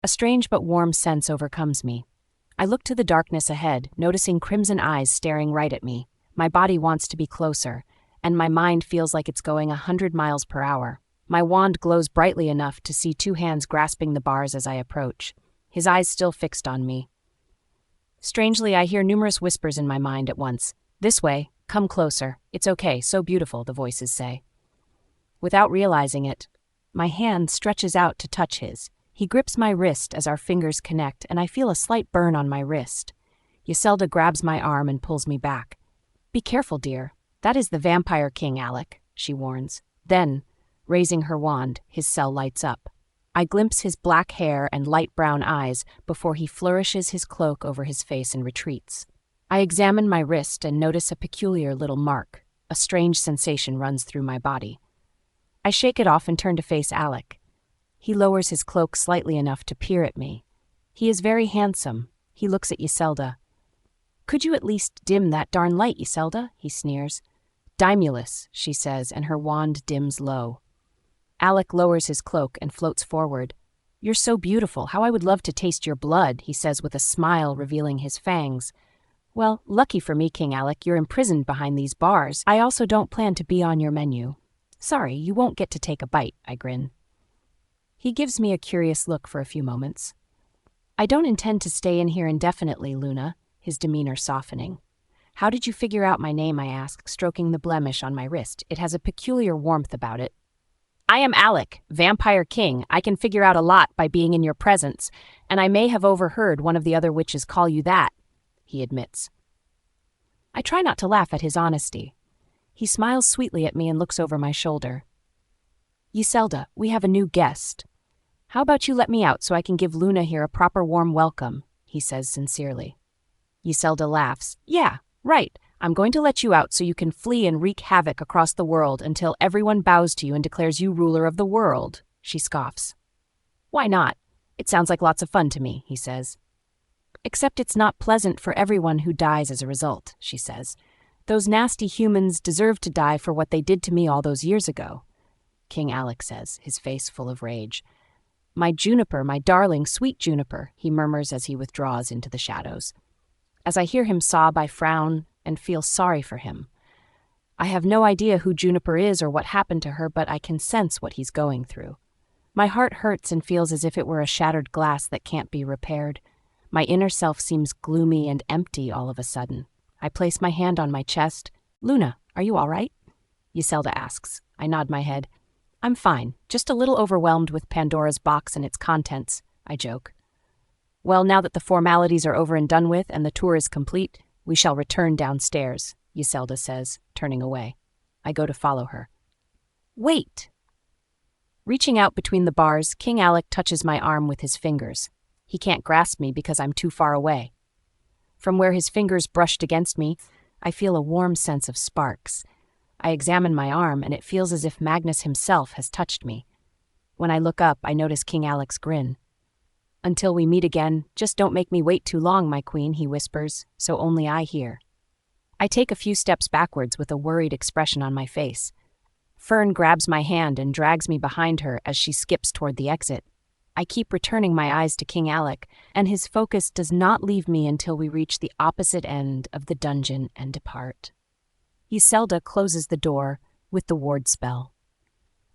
A strange but warm sense overcomes me. I look to the darkness ahead, noticing crimson eyes staring right at me. My body wants to be closer, and my mind feels like it's going 100 miles per hour. My wand glows brightly enough to see 2 hands grasping the bars as I approach, his eyes still fixed on me. Strangely, I hear numerous whispers in my mind at once. "This way, come closer, it's okay, so beautiful," the voices say. Without realizing it, my hand stretches out to touch his. He grips my wrist as our fingers connect, and I feel a slight burn on my wrist. Yiselda grabs my arm and pulls me back. "Be careful, dear. That is the Vampire King, Alec," she warns. Then, raising her wand, his cell lights up. I glimpse his black hair and light brown eyes before he flourishes his cloak over his face and retreats. I examine my wrist and notice a peculiar little mark. A strange sensation runs through my body. I shake it off and turn to face Alec. He lowers his cloak slightly enough to peer at me. He is very handsome. He looks at Yiselda. "Could you at least dim that darn light, Yiselda?" he sneers. "Dimulus," she says, and her wand dims low. Alec lowers his cloak and floats forward. "You're so beautiful. How I would love to taste your blood," he says with a smile revealing his fangs. "Well, lucky for me, King Alec, you're imprisoned behind these bars. I also don't plan to be on your menu." "Sorry, you won't get to take a bite," I grin. He gives me a curious look for a few moments. "I don't intend to stay in here indefinitely, Luna," his demeanor softening. "How did you figure out my name?" I ask, stroking the blemish on my wrist. It has a peculiar warmth about it. "I am Alec, Vampire King. I can figure out a lot by being in your presence, and I may have overheard one of the other witches call you that," he admits. I try not to laugh at his honesty. He smiles sweetly at me and looks over my shoulder. "Yiselda, we have a new guest. How about you let me out so I can give Luna here a proper warm welcome," he says sincerely. Yiselda laughs. "Yeah, right. I'm going to let you out so you can flee and wreak havoc across the world until everyone bows to you and declares you ruler of the world," she scoffs. "Why not? It sounds like lots of fun to me," he says. "Except it's not pleasant for everyone who dies as a result," she says. "Those nasty humans deserve to die for what they did to me all those years ago," King Alec says, his face full of rage. "My Juniper, my darling, sweet Juniper," he murmurs as he withdraws into the shadows. As I hear him sob, I frown and feel sorry for him. I have no idea who Juniper is or what happened to her, but I can sense what he's going through. My heart hurts and feels as if it were a shattered glass that can't be repaired. My inner self seems gloomy and empty all of a sudden. I place my hand on my chest. "Luna, are you all right?" Yiselda asks. I nod my head. "I'm fine, just a little overwhelmed with Pandora's box and its contents," I joke. "Well, now that the formalities are over and done with and the tour is complete, we shall return downstairs," Yiselda says, turning away. I go to follow her. "Wait!" Reaching out between the bars, King Alec touches my arm with his fingers. He can't grasp me because I'm too far away. From where his fingers brushed against me, I feel a warm sense of sparks. I examine my arm, and it feels as if Magnus himself has touched me. When I look up, I notice King Alec's grin. "Until we meet again, just don't make me wait too long, my queen," he whispers, so only I hear. I take a few steps backwards with a worried expression on my face. Fern grabs my hand and drags me behind her as she skips toward the exit. I keep returning my eyes to King Alec, and his focus does not leave me until we reach the opposite end of the dungeon and depart. Yiselda closes the door with the ward spell.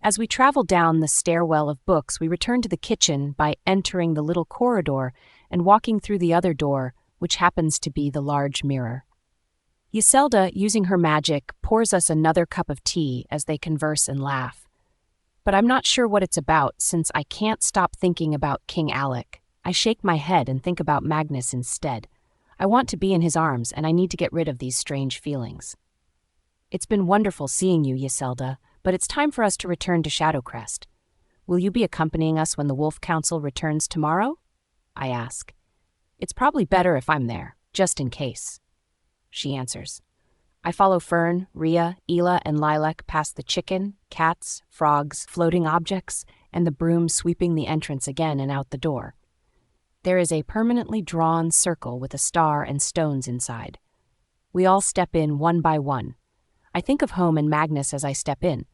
As we travel down the stairwell of books, we return to the kitchen by entering the little corridor and walking through the other door, which happens to be the large mirror. Yiselda, using her magic, pours us another cup of tea as they converse and laugh. But I'm not sure what it's about, since I can't stop thinking about King Alec. I shake my head and think about Magnus instead. I want to be in his arms, and I need to get rid of these strange feelings. "It's been wonderful seeing you, Yiselda, but it's time for us to return to Shadowcrest. Will you be accompanying us when the Wolf Council returns tomorrow?" I ask. "It's probably better if I'm there, just in case," she answers. I follow Fern, Rhea, Ela, and Lilac past the chicken, cats, frogs, floating objects, and the broom sweeping the entrance again and out the door. There is a permanently drawn circle with a star and stones inside. We all step in one by one. I think of home and Magnus as I step in.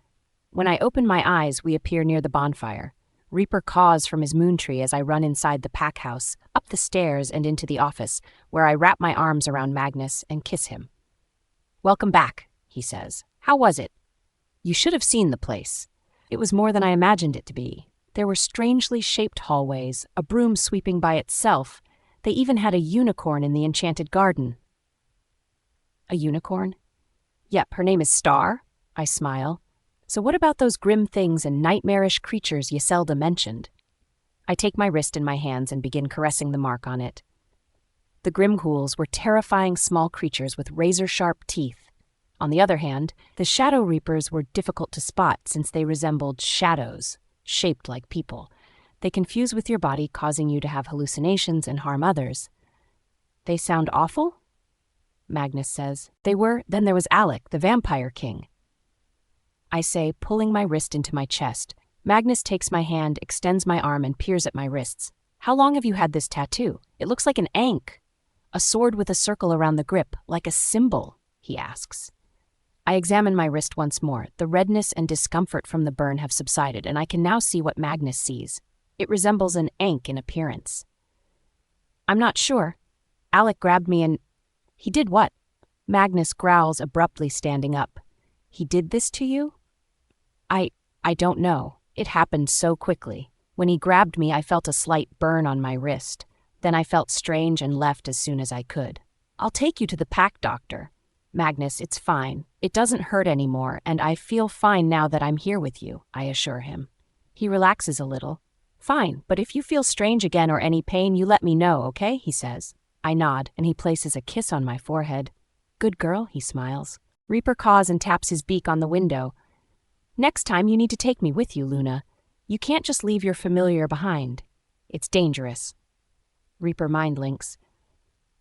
When I open my eyes, we appear near the bonfire. Reaper caws from his moon tree as I run inside the pack house, up the stairs and into the office, where I wrap my arms around Magnus and kiss him. "Welcome back," he says. "How was it?" "You should have seen the place. It was more than I imagined it to be. There were strangely shaped hallways, a broom sweeping by itself. They even had a unicorn in the enchanted garden." "A unicorn?" "Yep, her name is Star." I smile. "So what about those grim things and nightmarish creatures Yiselda mentioned?" I take my wrist in my hands and begin caressing the mark on it. The Grimghouls were terrifying small creatures with razor-sharp teeth. On the other hand, the Shadow Reapers were difficult to spot since they resembled shadows, shaped like people. They confuse with your body, causing you to have hallucinations and harm others. "They sound awful?" Magnus says. "They were. Then there was Alec, the Vampire King." I say, pulling my wrist into my chest. Magnus takes my hand, extends my arm, and peers at my wrists. "How long have you had this tattoo? It looks like an ankh. A sword with a circle around the grip, like a symbol," he asks. I examine my wrist once more. The redness and discomfort from the burn have subsided, and I can now see what Magnus sees. It resembles an ankh in appearance. "I'm not sure. Alec grabbed me and—" "He did what?" Magnus growls, abruptly standing up. "He did this to you?" I don't know. It happened so quickly. When he grabbed me, I felt a slight burn on my wrist. Then I felt strange and left as soon as I could. "I'll take you to the pack doctor." "Magnus, it's fine. It doesn't hurt anymore, and I feel fine now that I'm here with you," I assure him. He relaxes a little. "Fine, but if you feel strange again or any pain, you let me know, okay?" he says. I nod, and he places a kiss on my forehead. "Good girl," he smiles. Reaper caws and taps his beak on the window. "Next time you need to take me with you, Luna. You can't just leave your familiar behind. It's dangerous." Reaper mind links.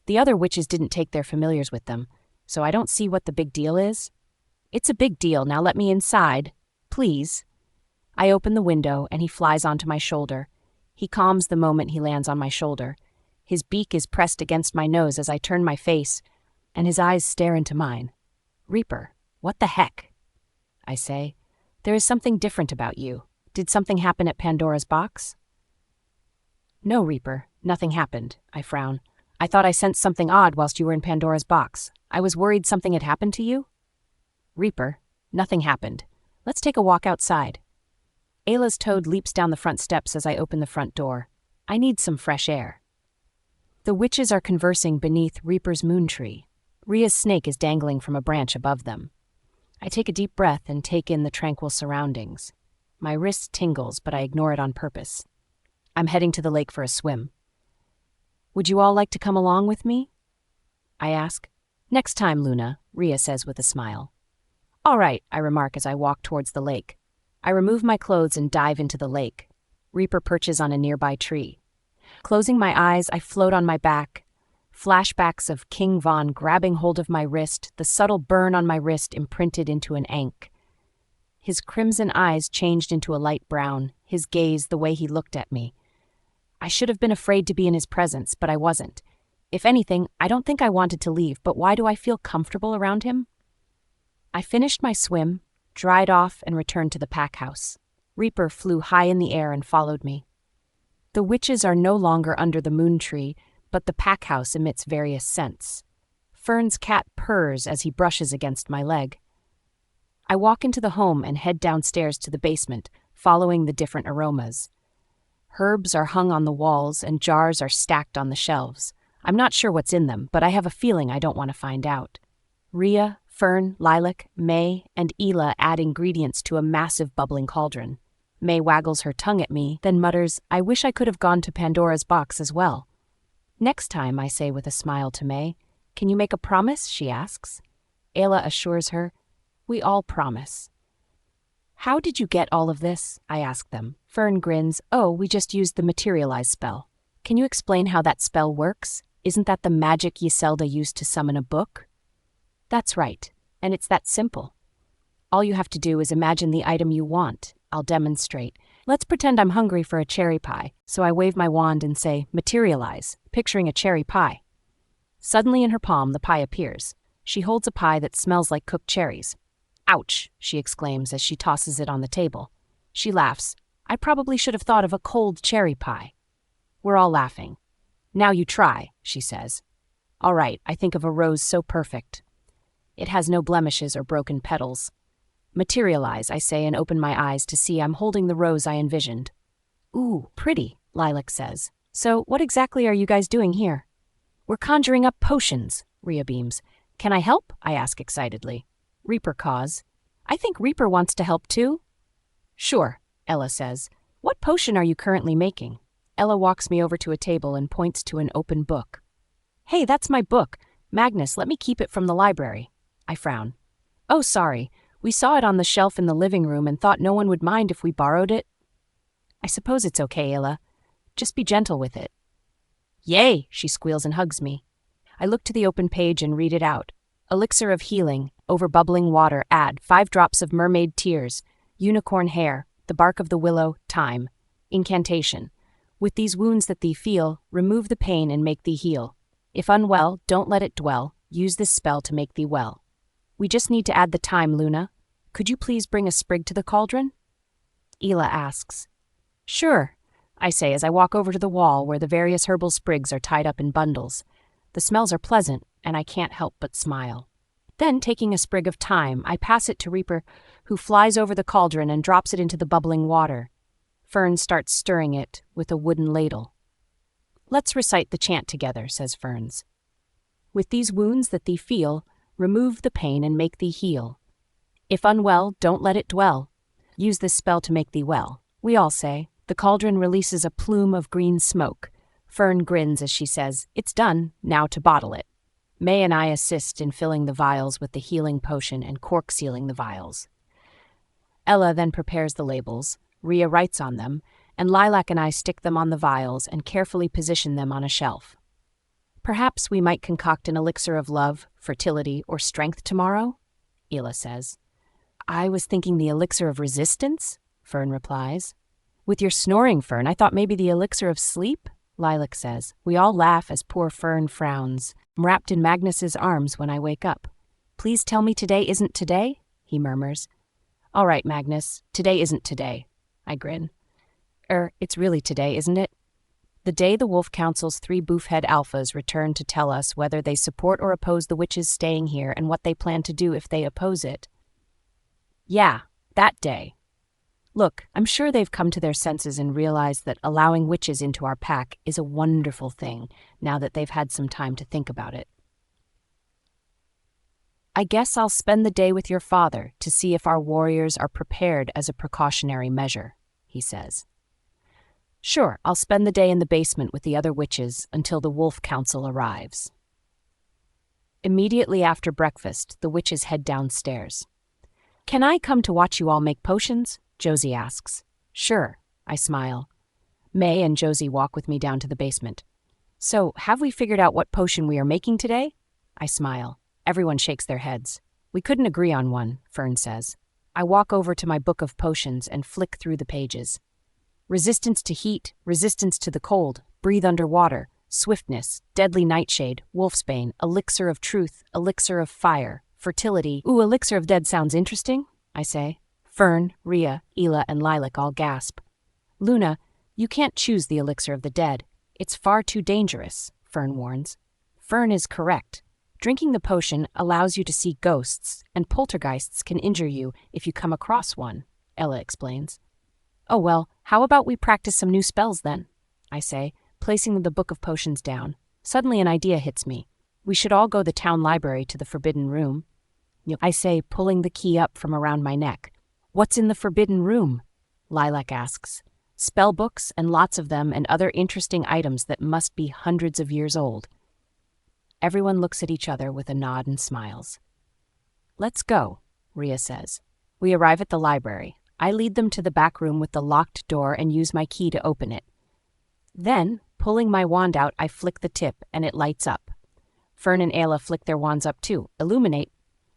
"The other witches didn't take their familiars with them, so I don't see what the big deal is." "It's a big deal. Now let me inside. Please." I open the window, and he flies onto my shoulder. He calms the moment he lands on my shoulder. His beak is pressed against my nose as I turn my face, and his eyes stare into mine. "Reaper, what the heck?" I say. "There is something different about you. Did something happen at Pandora's box?" "No, Reaper, nothing happened," I frown. "I thought I sensed something odd whilst you were in Pandora's box. I was worried something had happened to you." "Reaper, nothing happened. Let's take a walk outside." Ayla's toad leaps down the front steps as I open the front door. I need some fresh air. The witches are conversing beneath Reaper's moon tree. Rhea's snake is dangling from a branch above them. I take a deep breath and take in the tranquil surroundings. My wrist tingles, but I ignore it on purpose. I'm heading to the lake for a swim. "Would you all like to come along with me?" I ask. "Next time, Luna," Rhea says with a smile. "All right," I remark as I walk towards the lake. I remove my clothes and dive into the lake. Reaper perches on a nearby tree. Closing my eyes, I float on my back. Flashbacks of King Von grabbing hold of my wrist, the subtle burn on my wrist imprinted into an ankh. His crimson eyes changed into a light brown, his gaze the way he looked at me. I should have been afraid to be in his presence, but I wasn't. If anything, I don't think I wanted to leave, but why do I feel comfortable around him? I finished my swim, dried off, and returned to the pack house. Reaper flew high in the air and followed me. The witches are no longer under the moon tree, but the pack house emits various scents. Fern's cat purrs as he brushes against my leg. I walk into the home and head downstairs to the basement, following the different aromas. Herbs are hung on the walls and jars are stacked on the shelves. I'm not sure what's in them, but I have a feeling I don't want to find out. Rhea, Fern, Lilac, May, and Ela add ingredients to a massive bubbling cauldron. May waggles her tongue at me, then mutters, "I wish I could have gone to Pandora's box as well." "Next time," I say with a smile to May. "Can you make a promise?" she asks. Ayla assures her, "We all promise." "How did you get all of this?" I ask them. Fern grins, "Oh, we just used the materialize spell." "Can you explain how that spell works? Isn't that the magic Yiselda used to summon a book?" "That's right, and it's that simple. All you have to do is imagine the item you want. I'll demonstrate. Let's pretend I'm hungry for a cherry pie, so I wave my wand and say, 'Materialize,' picturing a cherry pie. Suddenly in her palm, the pie appears. She holds a pie that smells like cooked cherries. "Ouch," she exclaims as she tosses it on the table. She laughs. I probably should have thought of a cold cherry pie. We're all laughing. Now you try, she says. All right, I think of a rose so perfect. It has no blemishes or broken petals. Materialize, I say, and open my eyes to see I'm holding the rose I envisioned. Ooh, pretty, Lilac says. So what exactly are you guys doing here? We're conjuring up potions, Rhea beams. Can I help? I ask excitedly. Reaper caws. I think Reaper wants to help too. Sure, Ella says. What potion are you currently making? Ella walks me over to a table and points to an open book. Hey, that's my book. Magnus, let me keep it from the library. I frown. Oh, sorry. We saw it on the shelf in the living room and thought no one would mind if we borrowed it. I suppose it's okay, Ella. Just be gentle with it. Yay, she squeals and hugs me. I look to the open page and read it out. Elixir of healing, over bubbling water, add 5 drops of mermaid tears, unicorn hair, the bark of the willow, thyme. Incantation. With these wounds that thee feel, remove the pain and make thee heal. If unwell, don't let it dwell. Use this spell to make thee well. We just need to add the thyme, Luna. Could you please bring a sprig to the cauldron? Ela asks. Sure, I say as I walk over to the wall where the various herbal sprigs are tied up in bundles. The smells are pleasant, and I can't help but smile. Then, taking a sprig of thyme, I pass it to Reaper, who flies over the cauldron and drops it into the bubbling water. Fern starts stirring it with a wooden ladle. Let's recite the chant together, says Ferns. With these wounds that thee feel, remove the pain and make thee heal. If unwell, don't let it dwell. Use this spell to make thee well. We all say. The cauldron releases a plume of green smoke. Fern grins as she says, It's done, now to bottle it. May and I assist in filling the vials with the healing potion and cork-sealing the vials. Ella then prepares the labels, Rhea writes on them, and Lilac and I stick them on the vials and carefully position them on a shelf. Perhaps we might concoct an elixir of love, fertility, or strength tomorrow, Ela says. I was thinking the elixir of resistance, Fern replies. With your snoring, Fern, I thought maybe the elixir of sleep, Lilac says. We all laugh as poor Fern frowns. I'm wrapped in Magnus's arms when I wake up. Please tell me today isn't today, he murmurs. All right, Magnus, today isn't today, I grin. It's really today, isn't it? The day the Wolf Council's 3 boofhead alphas return to tell us whether they support or oppose the witches staying here and what they plan to do if they oppose it. Yeah, that day. Look, I'm sure they've come to their senses and realized that allowing witches into our pack is a wonderful thing now that they've had some time to think about it. I guess I'll spend the day with your father to see if our warriors are prepared as a precautionary measure, he says. Sure, I'll spend the day in the basement with the other witches until the Wolf Council arrives. Immediately after breakfast, the witches head downstairs. Can I come to watch you all make potions? Josie asks. Sure, I smile. May and Josie walk with me down to the basement. So, have we figured out what potion we are making today? I smile. Everyone shakes their heads. We couldn't agree on one, Fern says. I walk over to my book of potions and flick through the pages. Resistance to heat, resistance to the cold, breathe underwater, swiftness, deadly nightshade, wolfsbane, elixir of truth, elixir of fire, fertility. Ooh, elixir of dead sounds interesting, I say. Fern, Rhea, Ela, and Lilac all gasp. Luna, you can't choose the elixir of the dead. It's far too dangerous, Fern warns. Fern is correct. Drinking the potion allows you to see ghosts, and poltergeists can injure you if you come across one, Ella explains. Oh well, how about we practice some new spells then? I say, placing the book of potions down. Suddenly an idea hits me. We should all go to the town library to the forbidden room. I say, pulling the key up from around my neck. What's in the forbidden room? Lilac asks. Spell books, and lots of them, and other interesting items that must be hundreds of years old. Everyone looks at each other with a nod and smiles. Let's go, Rhea says. We arrive at the library. I lead them to the back room with the locked door and use my key to open it. Then, pulling my wand out, I flick the tip, and it lights up. Fern and Ayla flick their wands up too. Illuminate,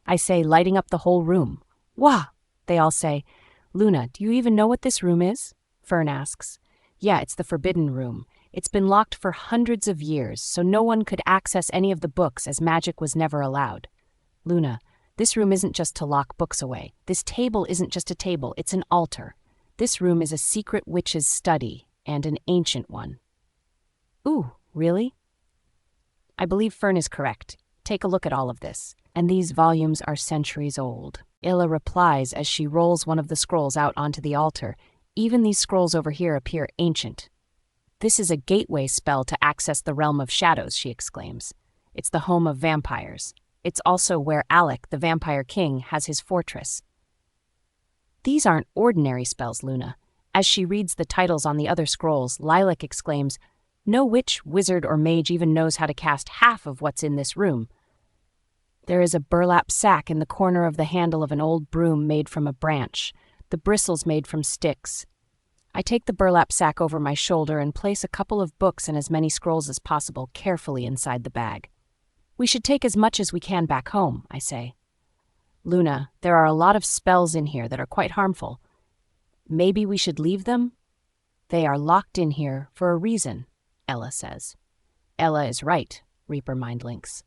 I say, lighting up the whole room. Wah! They all say. Luna, do you even know what this room is? Fern asks. Yeah, it's the forbidden room. It's been locked for hundreds of years, so no one could access any of the books as magic was never allowed. Luna, this room isn't just to lock books away. This table isn't just a table, it's an altar. This room is a secret witch's study, and an ancient one. Ooh, really? I believe Fern is correct. Take a look at all of this. And these volumes are centuries old. Illa replies as she rolls one of the scrolls out onto the altar. Even these scrolls over here appear ancient. This is a gateway spell to access the realm of shadows, she exclaims. It's the home of vampires. It's also where Alec, the vampire king, has his fortress. These aren't ordinary spells, Luna. As she reads the titles on the other scrolls, Lilac exclaims, "No witch, wizard, or mage even knows how to cast half of what's in this room." There is a burlap sack in the corner of the handle of an old broom made from a branch, the bristles made from sticks. I take the burlap sack over my shoulder and place a couple of books and as many scrolls as possible carefully inside the bag. We should take as much as we can back home, I say. Luna, there are a lot of spells in here that are quite harmful. Maybe we should leave them? They are locked in here for a reason, Ella says. Ella is right, Reaper mindlinks.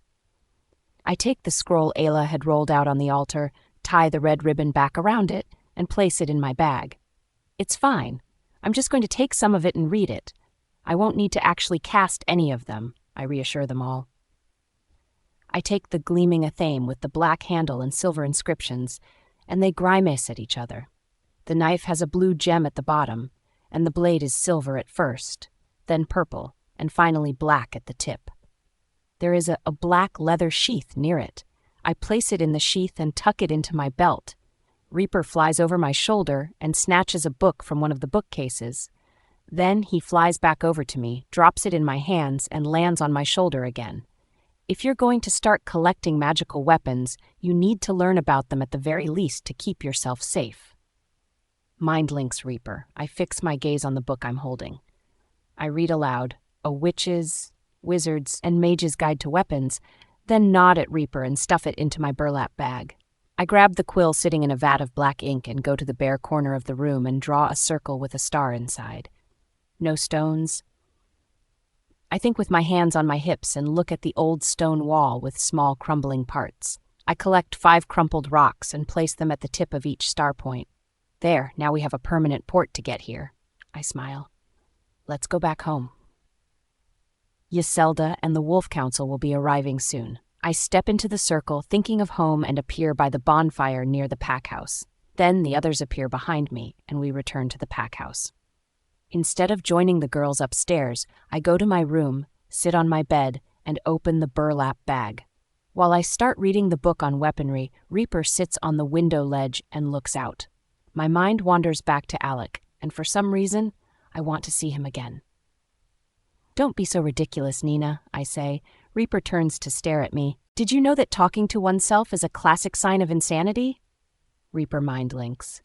I take the scroll Ayla had rolled out on the altar, tie the red ribbon back around it, and place it in my bag. It's fine. I'm just going to take some of it and read it. I won't need to actually cast any of them, I reassure them all. I take the gleaming athame with the black handle and silver inscriptions, and they grimace at each other. The knife has a blue gem at the bottom, and the blade is silver at first, then purple, and finally black at the tip. There is a black leather sheath near it. I place it in the sheath and tuck it into my belt. Reaper flies over my shoulder and snatches a book from one of the bookcases. Then he flies back over to me, drops it in my hands, and lands on my shoulder again. If you're going to start collecting magical weapons, you need to learn about them at the very least to keep yourself safe. Mindlinks, Reaper. I fix my gaze on the book I'm holding. I read aloud, "A witch's, wizard's, and mage's guide to weapons," then nod at Reaper and stuff it into my burlap bag. I grab the quill sitting in a vat of black ink and go to the bare corner of the room and draw a circle with a star inside. No stones. I think with my hands on my hips and look at the old stone wall with small crumbling parts. I collect 5 crumpled rocks and place them at the tip of each star point. There, now we have a permanent port to get here. I smile. Let's go back home. Yselda and the Wolf Council will be arriving soon. I step into the circle, thinking of home, and appear by the bonfire near the pack house. Then the others appear behind me, and we return to the pack house. Instead of joining the girls upstairs, I go to my room, sit on my bed, and open the burlap bag. While I start reading the book on weaponry, Reaper sits on the window ledge and looks out. My mind wanders back to Alec, and for some reason, I want to see him again. Don't be so ridiculous, Nina, I say. Reaper turns to stare at me. Did you know that talking to oneself is a classic sign of insanity? Reaper mindlinks.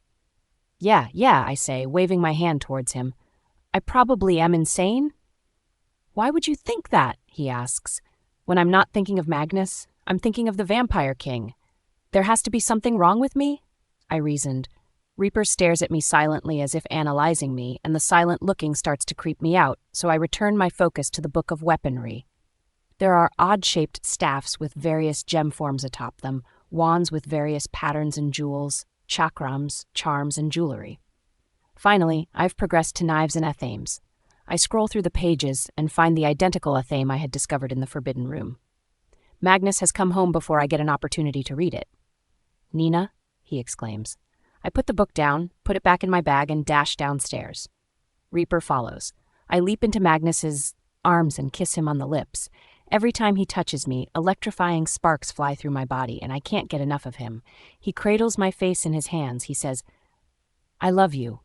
Yeah, I say, waving my hand towards him. I probably am insane? Why would you think that? He asks. When I'm not thinking of Magnus, I'm thinking of the Vampire King. There has to be something wrong with me? I reasoned. Reaper stares at me silently as if analyzing me, and the silent looking starts to creep me out, so I return my focus to the book of weaponry. There are odd-shaped staffs with various gem forms atop them, wands with various patterns and jewels, chakrams, charms, and jewelry. Finally, I've progressed to knives and athames. I scroll through the pages and find the identical athame I had discovered in the Forbidden Room. Magnus has come home before I get an opportunity to read it. Nina, he exclaims. I put the book down, put it back in my bag, and dash downstairs. Reaper follows. I leap into Magnus's arms and kiss him on the lips. Every time he touches me, electrifying sparks fly through my body, and I can't get enough of him. He cradles my face in his hands. He says, I love you.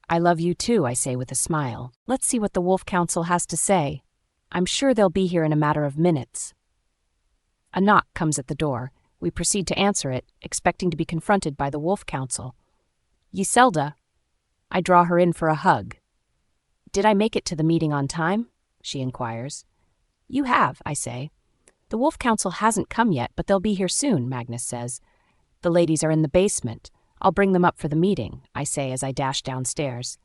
I love you too, I say with a smile. Let's see what the Wolf Council has to say. I'm sure they'll be here in a matter of minutes. A knock comes at the door. We proceed to answer it, expecting to be confronted by the Wolf Council. Yselda. I draw her in for a hug. Did I make it to the meeting on time? She inquires. You have, I say. The Wolf Council hasn't come yet, but they'll be here soon, Magnus says. The ladies are in the basement. I'll bring them up for the meeting, I say as I dash downstairs.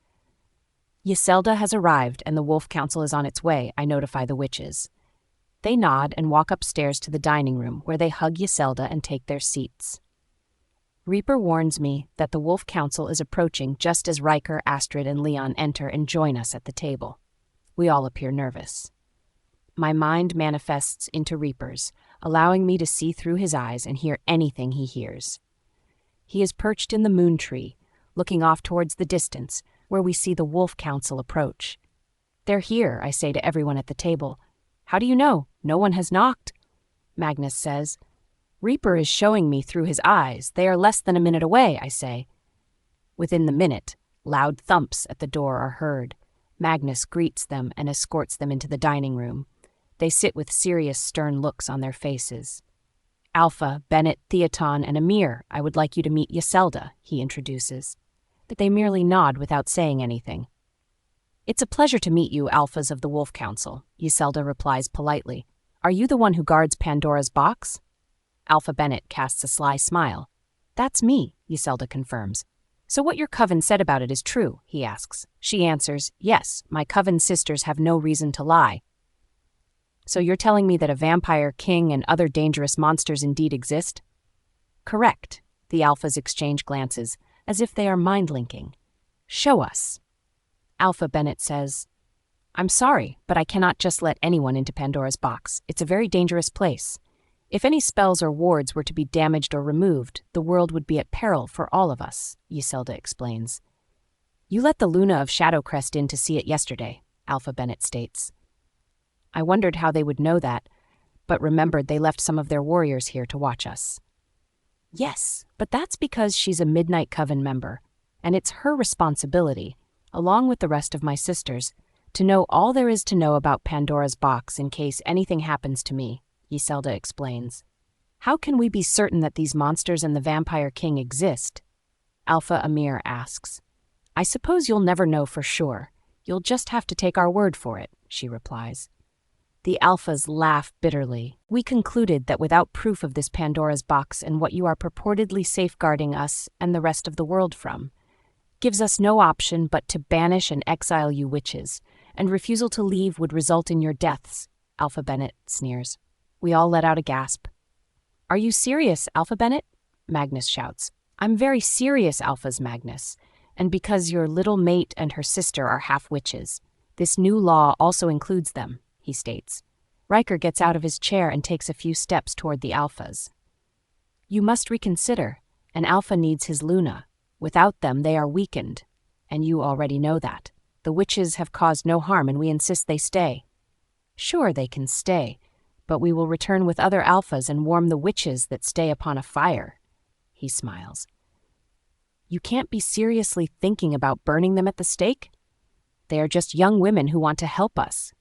Yselda has arrived and the Wolf Council is on its way, I notify the witches. They nod and walk upstairs to the dining room, where they hug Yselda and take their seats. Reaper warns me that the Wolf Council is approaching just as Ryker, Astrid, and Leon enter and join us at the table. We all appear nervous. My mind manifests into Reaper's, allowing me to see through his eyes and hear anything he hears. He is perched in the moon tree, looking off towards the distance, where we see the Wolf Council approach. "They're here," I say to everyone at the table. "How do you know? No one has knocked." Magnus says. "Reaper is showing me through his eyes. They are less than a minute away," I say. Within the minute, loud thumps at the door are heard. Magnus greets them and escorts them into the dining room. They sit with serious, stern looks on their faces. "Alpha, Bennett, Theaton, and Amir, I would like you to meet Yiselda," he introduces. But they merely nod without saying anything. "It's a pleasure to meet you, Alphas of the Wolf Council," Yiselda replies politely. "Are you the one who guards Pandora's box?" Alpha Bennett casts a sly smile. "That's me," Yiselda confirms. "So what your coven said about it is true?" he asks. She answers, "Yes, my coven sisters have no reason to lie." "So you're telling me that a vampire king and other dangerous monsters indeed exist?" "Correct." The Alphas exchange glances, as if they are mind-linking. "Show us." Alpha Bennett says, "I'm sorry, but I cannot just let anyone into Pandora's box. It's a very dangerous place. If any spells or wards were to be damaged or removed, the world would be at peril for all of us," Yiselda explains. "You let the Luna of Shadowcrest in to see it yesterday," Alpha Bennett states. "I wondered how they would know that, but remembered they left some of their warriors here to watch us." "Yes, but that's because she's a Midnight Coven member, and it's her responsibility, along with the rest of my sisters, to know all there is to know about Pandora's box in case anything happens to me," Yiselda explains. "How can we be certain that these monsters and the Vampire King exist?" Alpha Amir asks. "I suppose you'll never know for sure. You'll just have to take our word for it," she replies. The Alphas laugh bitterly. "We concluded that without proof of this Pandora's box and what you are purportedly safeguarding us and the rest of the world from, gives us no option but to banish and exile you witches, and refusal to leave would result in your deaths," Alpha Bennett sneers. We all let out a gasp. "Are you serious, Alpha Bennett?" Magnus shouts. "I'm very serious, Alphas, Magnus, and because your little mate and her sister are half witches. This new law also includes them," he states. Ryker gets out of his chair and takes a few steps toward the Alphas. "You must reconsider. An Alpha needs his Luna. Without them, they are weakened, and you already know that. The witches have caused no harm, and we insist they stay." "Sure, they can stay, but we will return with other Alphas and warm the witches that stay upon a fire," he smiles. "You can't be seriously thinking about burning them at the stake? They are just young women who want to help us."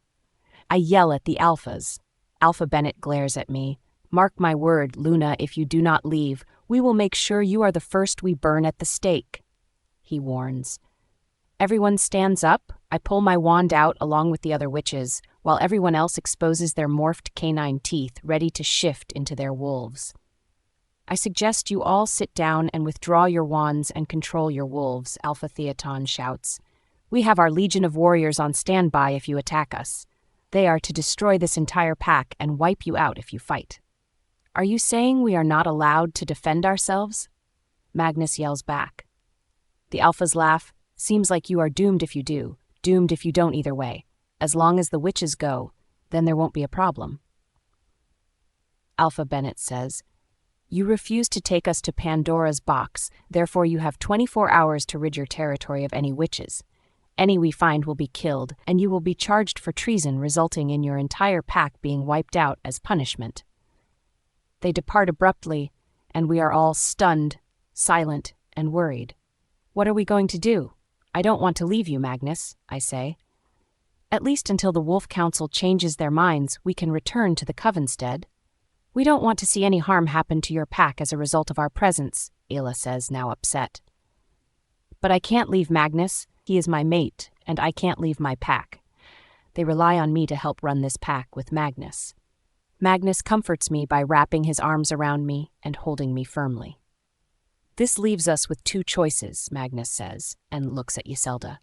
I yell at the Alphas. Alpha Bennett glares at me. "Mark my word, Luna, if you do not leave, we will make sure you are the first we burn at the stake," he warns. Everyone stands up. I pull my wand out along with the other witches, while everyone else exposes their morphed canine teeth, ready to shift into their wolves. "I suggest you all sit down and withdraw your wands and control your wolves," Alpha Theaton shouts. "We have our legion of warriors on standby if you attack us. They are to destroy this entire pack and wipe you out if you fight." "Are you saying we are not allowed to defend ourselves?" Magnus yells back. The Alphas laugh. "Seems like you are doomed if you do, doomed if you don't either way. As long as the witches go, then there won't be a problem." Alpha Bennett says, "You refuse to take us to Pandora's box, therefore you have 24 hours to rid your territory of any witches. Any we find will be killed, and you will be charged for treason, resulting in your entire pack being wiped out as punishment." They depart abruptly, and we are all stunned, silent, and worried. "What are we going to do?" "I don't want to leave you, Magnus," I say. "At least until the Wolf Council changes their minds, we can return to the Covenstead." "We don't want to see any harm happen to your pack as a result of our presence," Ayla says, now upset. "But I can't leave Magnus. He is my mate, and I can't leave my pack. They rely on me to help run this pack with Magnus." Magnus comforts me by wrapping his arms around me and holding me firmly. "This leaves us with two choices," Magnus says, and looks at Yiselda.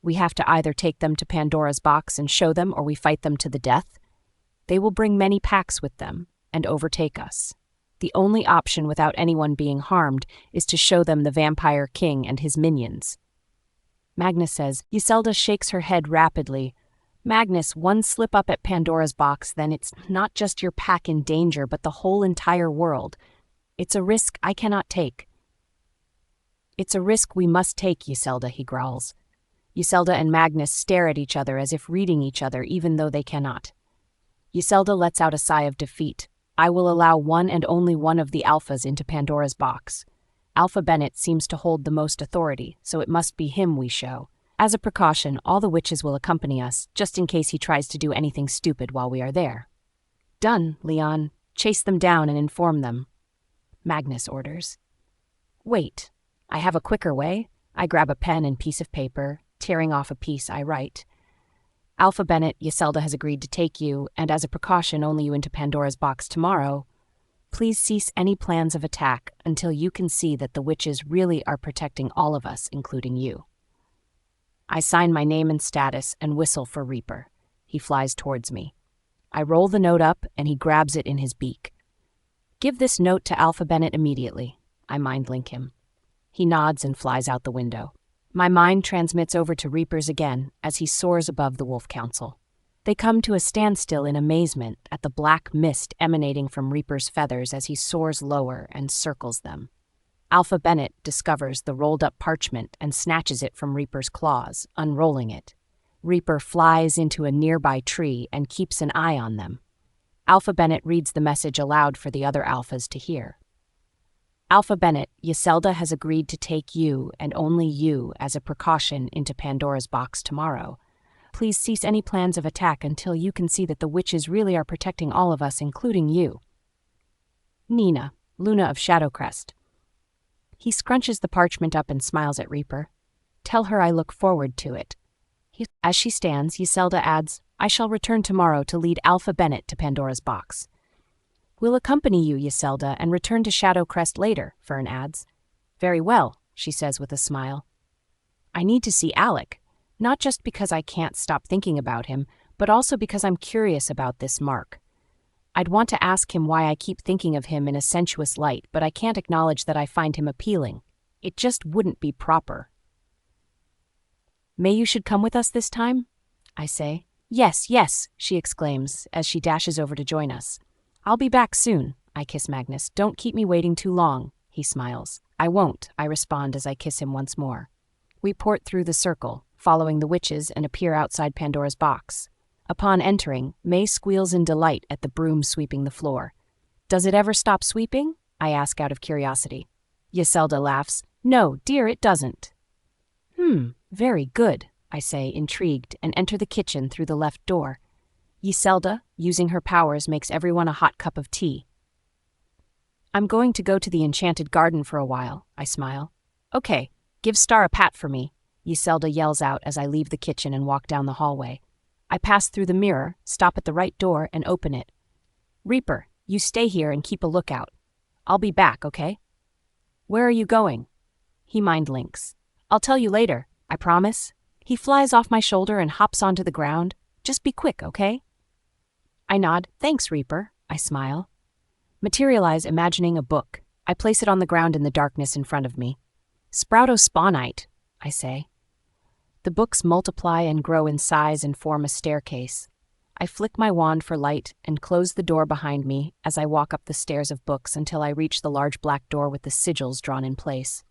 "We have to either take them to Pandora's box and show them, or we fight them to the death. They will bring many packs with them and overtake us. The only option without anyone being harmed is to show them the Vampire King and his minions. Magnus says. Yselda shakes her head rapidly. Magnus, one slip up at Pandora's box, then it's not just your pack in danger, but the whole entire world. It's a risk I cannot take. It's a risk we must take, Yselda, he growls. Yselda and Magnus stare at each other as if reading each other, even though they cannot. Yselda lets out a sigh of defeat. I will allow one and only one of the alphas into Pandora's box. Alpha Bennett seems to hold the most authority, so it must be him we show. As a precaution, all the witches will accompany us, just in case he tries to do anything stupid while we are there. Done, Leon. Chase them down and inform them. Magnus orders. Wait, I have a quicker way. I grab a pen and piece of paper. Tearing off a piece, I write. Alpha Bennett, Yselda has agreed to take you, and as a precaution only you into Pandora's box tomorrow. Please cease any plans of attack until you can see that the witches really are protecting all of us, including you. I sign my name and status and whistle for Reaper. He flies towards me. I roll the note up and he grabs it in his beak. Give this note to Alpha Bennett immediately. I mind link him. He nods and flies out the window. My mind transmits over to Reaper's again as he soars above the Wolf Council. They come to a standstill in amazement at the black mist emanating from Reaper's feathers as he soars lower and circles them. Alpha Bennett discovers the rolled-up parchment and snatches it from Reaper's claws, unrolling it. Reaper flies into a nearby tree and keeps an eye on them. Alpha Bennett reads the message aloud for the other alphas to hear. Alpha Bennett, Yselda has agreed to take you and only you as a precaution into Pandora's box tomorrow. Please cease any plans of attack until you can see that the witches really are protecting all of us, including you. Nina, Luna of Shadowcrest. He scrunches the parchment up and smiles at Reaper. Tell her I look forward to it. As she stands, Yselda adds, I shall return tomorrow to lead Alpha Bennett to Pandora's box. We'll accompany you, Yselda, and return to Shadowcrest later, Fern adds. Very well, she says with a smile. I need to see Alec, not just because I can't stop thinking about him, but also because I'm curious about this mark. I'd want to ask him why I keep thinking of him in a sensuous light, but I can't acknowledge that I find him appealing. It just wouldn't be proper. May you should come with us this time? I say. Yes, yes, she exclaims as she dashes over to join us. I'll be back soon, I kiss Magnus. Don't keep me waiting too long, he smiles. I won't, I respond as I kiss him once more. We port through the circle, following the witches, and appear outside Pandora's box. Upon entering, May squeals in delight at the broom sweeping the floor. Does it ever stop sweeping? I ask out of curiosity. Yselda laughs. No, dear, it doesn't. Very good, I say, intrigued, and enter the kitchen through the left door. Yselda, using her powers, makes everyone a hot cup of tea. I'm going to go to the enchanted garden for a while, I smile. Okay, give Star a pat for me, Yselda yells out as I leave the kitchen and walk down the hallway. I pass through the mirror, stop at the right door, and open it. Reaper, you stay here and keep a lookout. I'll be back, okay? Where are you going? He mind links. I'll tell you later, I promise. He flies off my shoulder and hops onto the ground. Just be quick, okay? I nod. Thanks, Reaper. I smile. Materialize, imagining a book. I place it on the ground in the darkness in front of me. Sprouto-spawnite, I say. The books multiply and grow in size and form a staircase. I flick my wand for light and close the door behind me as I walk up the stairs of books until I reach the large black door with the sigils drawn in place.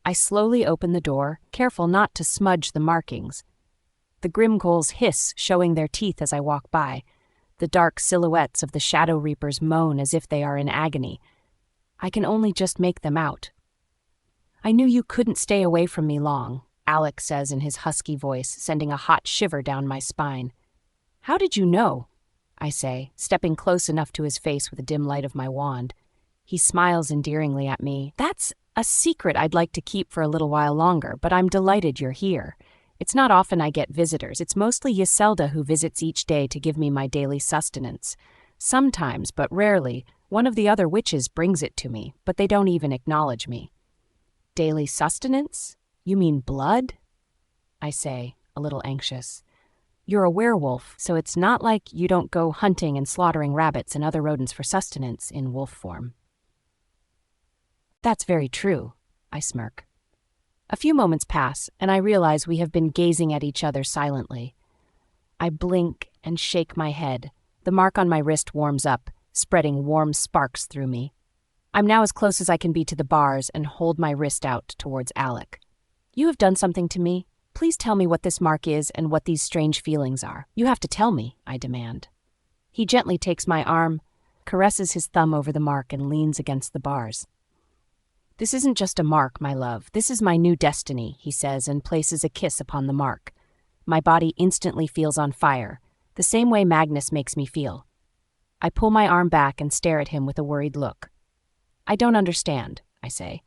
I slowly open the door, careful not to smudge the markings. The Grimcoals hiss, showing their teeth as I walk by. The dark silhouettes of the Shadow Reapers moan as if they are in agony. I can only just make them out. I knew you couldn't stay away from me long, Alec says in his husky voice, sending a hot shiver down my spine. How did you know? I say, stepping close enough to his face with the dim light of my wand. He smiles endearingly at me. That's a secret I'd like to keep for a little while longer, but I'm delighted you're here. It's not often I get visitors. It's mostly Yselda who visits each day to give me my daily sustenance. Sometimes, but rarely, one of the other witches brings it to me, but they don't even acknowledge me. Daily sustenance? You mean blood? I say, a little anxious. You're a werewolf, so it's not like you don't go hunting and slaughtering rabbits and other rodents for sustenance in wolf form. That's very true, I smirk. A few moments pass, and I realize we have been gazing at each other silently. I blink and shake my head. The mark on my wrist warms up, spreading warm sparks through me. I'm now as close as I can be to the bars and hold my wrist out towards Alec. You have done something to me. Please tell me what this mark is and what these strange feelings are. You have to tell me, I demand. He gently takes my arm, caresses his thumb over the mark, and leans against the bars. This isn't just a mark, my love. This is my new destiny, he says, and places a kiss upon the mark. My body instantly feels on fire, the same way Magnus makes me feel. I pull my arm back and stare at him with a worried look. I don't understand, I say.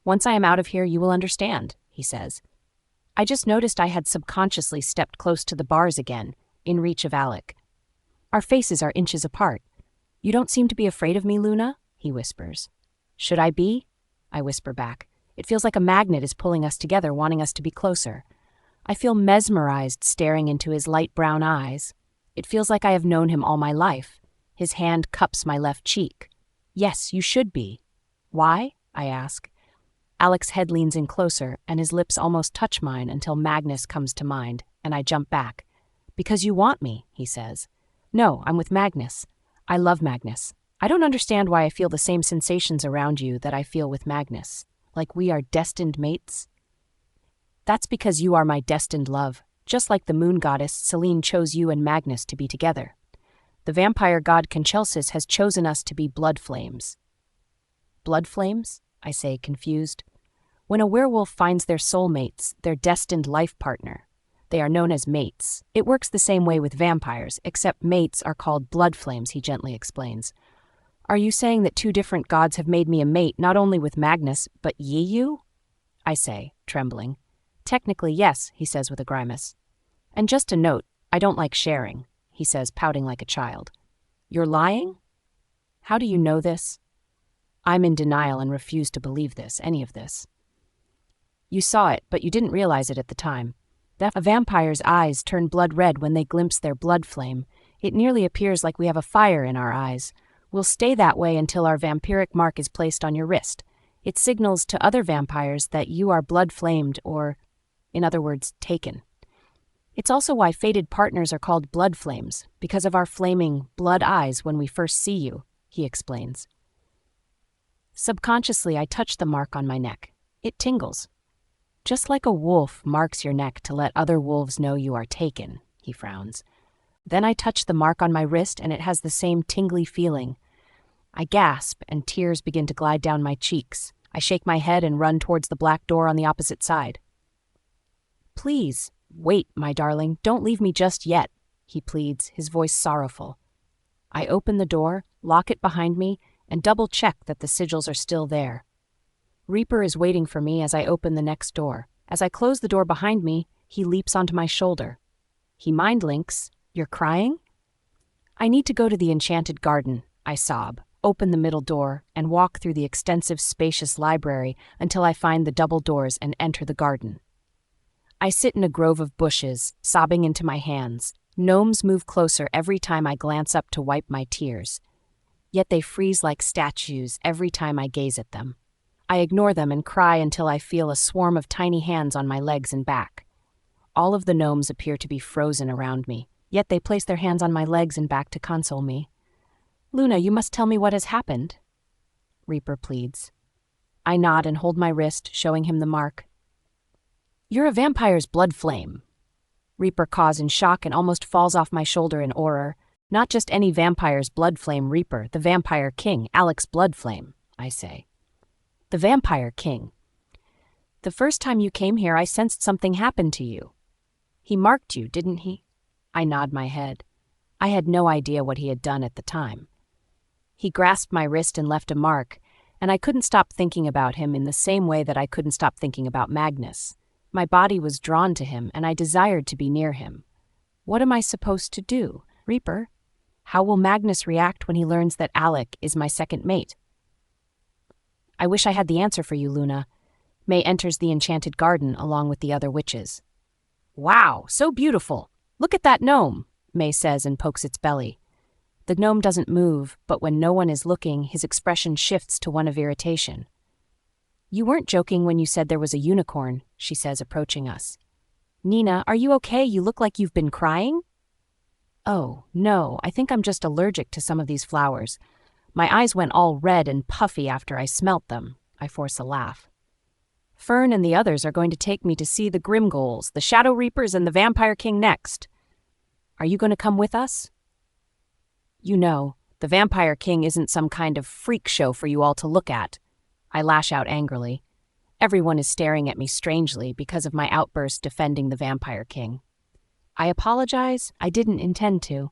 Once I am out of here, you will understand, he says. I just noticed I had subconsciously stepped close to the bars again, in reach of Alec. Our faces are inches apart. You don't seem to be afraid of me, Luna, he whispers. Should I be? I whisper back. It feels like a magnet is pulling us together, wanting us to be closer. I feel mesmerized staring into his light brown eyes. It feels like I have known him all my life. His hand cups my left cheek. Yes, you should be. Why? I ask. Alec's head leans in closer, and his lips almost touch mine until Magnus comes to mind, and I jump back. Because you want me, he says. No, I'm with Magnus. I love Magnus. I don't understand why I feel the same sensations around you that I feel with Magnus, like we are destined mates. That's because you are my destined love, just like the moon goddess Selene chose you and Magnus to be together. The vampire god Conchelsis has chosen us to be blood flames. Blood flames? I say, confused. When a werewolf finds their soulmates, their destined life partner, they are known as mates. It works the same way with vampires, except mates are called blood flames, he gently explains. Are you saying that two different gods have made me a mate not only with Magnus, but you? I say, trembling. Technically, yes, he says with a grimace. And just a note, I don't like sharing, he says, pouting like a child. You're lying? How do you know this? I'm in denial and refuse to believe any of this. You saw it, but you didn't realize it at the time. A vampire's eyes turn blood red when they glimpse their blood flame. It nearly appears like we have a fire in our eyes. We'll stay that way until our vampiric mark is placed on your wrist. It signals to other vampires that you are blood-flamed or, in other words, taken. It's also why fated partners are called blood flames, because of our flaming blood eyes when we first see you, he explains. Subconsciously, I touch the mark on my neck. It tingles. Just like a wolf marks your neck to let other wolves know you are taken, he frowns. Then I touch the mark on my wrist and it has the same tingly feeling. I gasp and tears begin to glide down my cheeks. I shake my head and run towards the black door on the opposite side. Please, wait, my darling, don't leave me just yet, he pleads, his voice sorrowful. I open the door, lock it behind me, and double-check that the sigils are still there. Reaper is waiting for me as I open the next door. As I close the door behind me, he leaps onto my shoulder. He mind-links. You're crying? I need to go to the enchanted garden, I sob, open the middle door, and walk through the extensive, spacious library until I find the double doors and enter the garden. I sit in a grove of bushes, sobbing into my hands. Gnomes move closer every time I glance up to wipe my tears. Yet they freeze like statues every time I gaze at them. I ignore them and cry until I feel a swarm of tiny hands on my legs and back. All of the gnomes appear to be frozen around me, yet they place their hands on my legs and back to console me. Luna, you must tell me what has happened, Reaper pleads. I nod and hold my wrist, showing him the mark. You're a vampire's blood flame. Reaper caws in shock and almost falls off my shoulder in horror. Not just any vampire's blood flame, Reaper, the vampire king, Alec's blood flame, I say. The vampire king. The first time you came here, I sensed something happened to you. He marked you, didn't he? I nod my head. I had no idea what he had done at the time. He grasped my wrist and left a mark, and I couldn't stop thinking about him in the same way that I couldn't stop thinking about Magnus. My body was drawn to him, and I desired to be near him. What am I supposed to do, Reaper? How will Magnus react when he learns that Alec is my second mate? I wish I had the answer for you, Luna. May enters the enchanted garden along with the other witches. Wow, so beautiful. Look at that gnome, May says and pokes its belly. The gnome doesn't move, but when no one is looking, his expression shifts to one of irritation. You weren't joking when you said there was a unicorn, she says, approaching us. Nina, are you okay? You look like you've been crying? Oh, no, I think I'm just allergic to some of these flowers. My eyes went all red and puffy after I smelt them. I force a laugh. Fern and the others are going to take me to see the Grimgulls, the Shadow Reapers, and the Vampire King next. Are you going to come with us? You know, the Vampire King isn't some kind of freak show for you all to look at. I lash out angrily. Everyone is staring at me strangely because of my outburst defending the Vampire King. I apologize, I didn't intend to.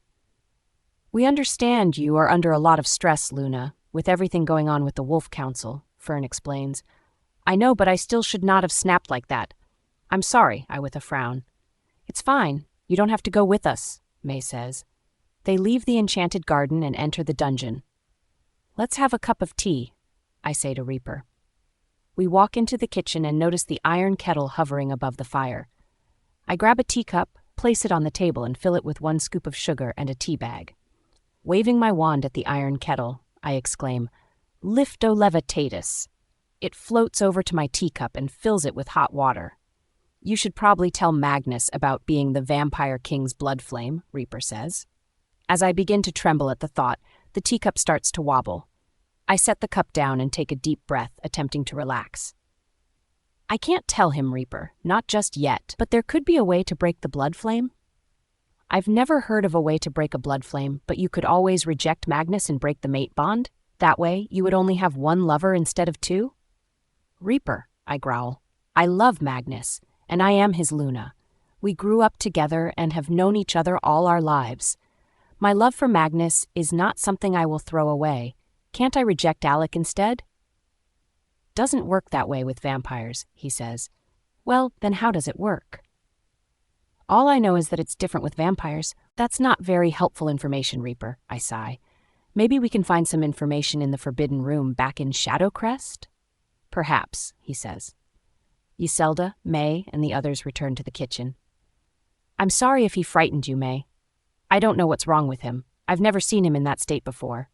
We understand you are under a lot of stress, Luna, with everything going on with the Wolf Council, Fern explains. I know, but I still should not have snapped like that. I'm sorry, I with a frown. It's fine, you don't have to go with us, May says. They leave the enchanted garden and enter the dungeon. Let's have a cup of tea, I say to Reaper. We walk into the kitchen and notice the iron kettle hovering above the fire. I grab a teacup, place it on the table, and fill it with 1 scoop of sugar and a tea bag. Waving my wand at the iron kettle, I exclaim, Lifto levitatus. It floats over to my teacup and fills it with hot water. You should probably tell Magnus about being the Vampire King's blood flame, Reaper says. As I begin to tremble at the thought, the teacup starts to wobble. I set the cup down and take a deep breath, attempting to relax. I can't tell him, Reaper, not just yet, but there could be a way to break the blood flame. I've never heard of a way to break a blood flame, but you could always reject Magnus and break the mate bond? That way, you would only have 1 lover instead of 2? Reaper, I growl. I love Magnus, and I am his Luna. We grew up together and have known each other all our lives. My love for Magnus is not something I will throw away. Can't I reject Alec instead? Doesn't work that way with vampires, he says. Well, then how does it work? All I know is that it's different with vampires. That's not very helpful information, Reaper, I sigh. Maybe we can find some information in the Forbidden Room back in Shadowcrest? Perhaps, he says. Yselda, May, and the others return to the kitchen. I'm sorry if he frightened you, May. I don't know what's wrong with him. I've never seen him in that state before.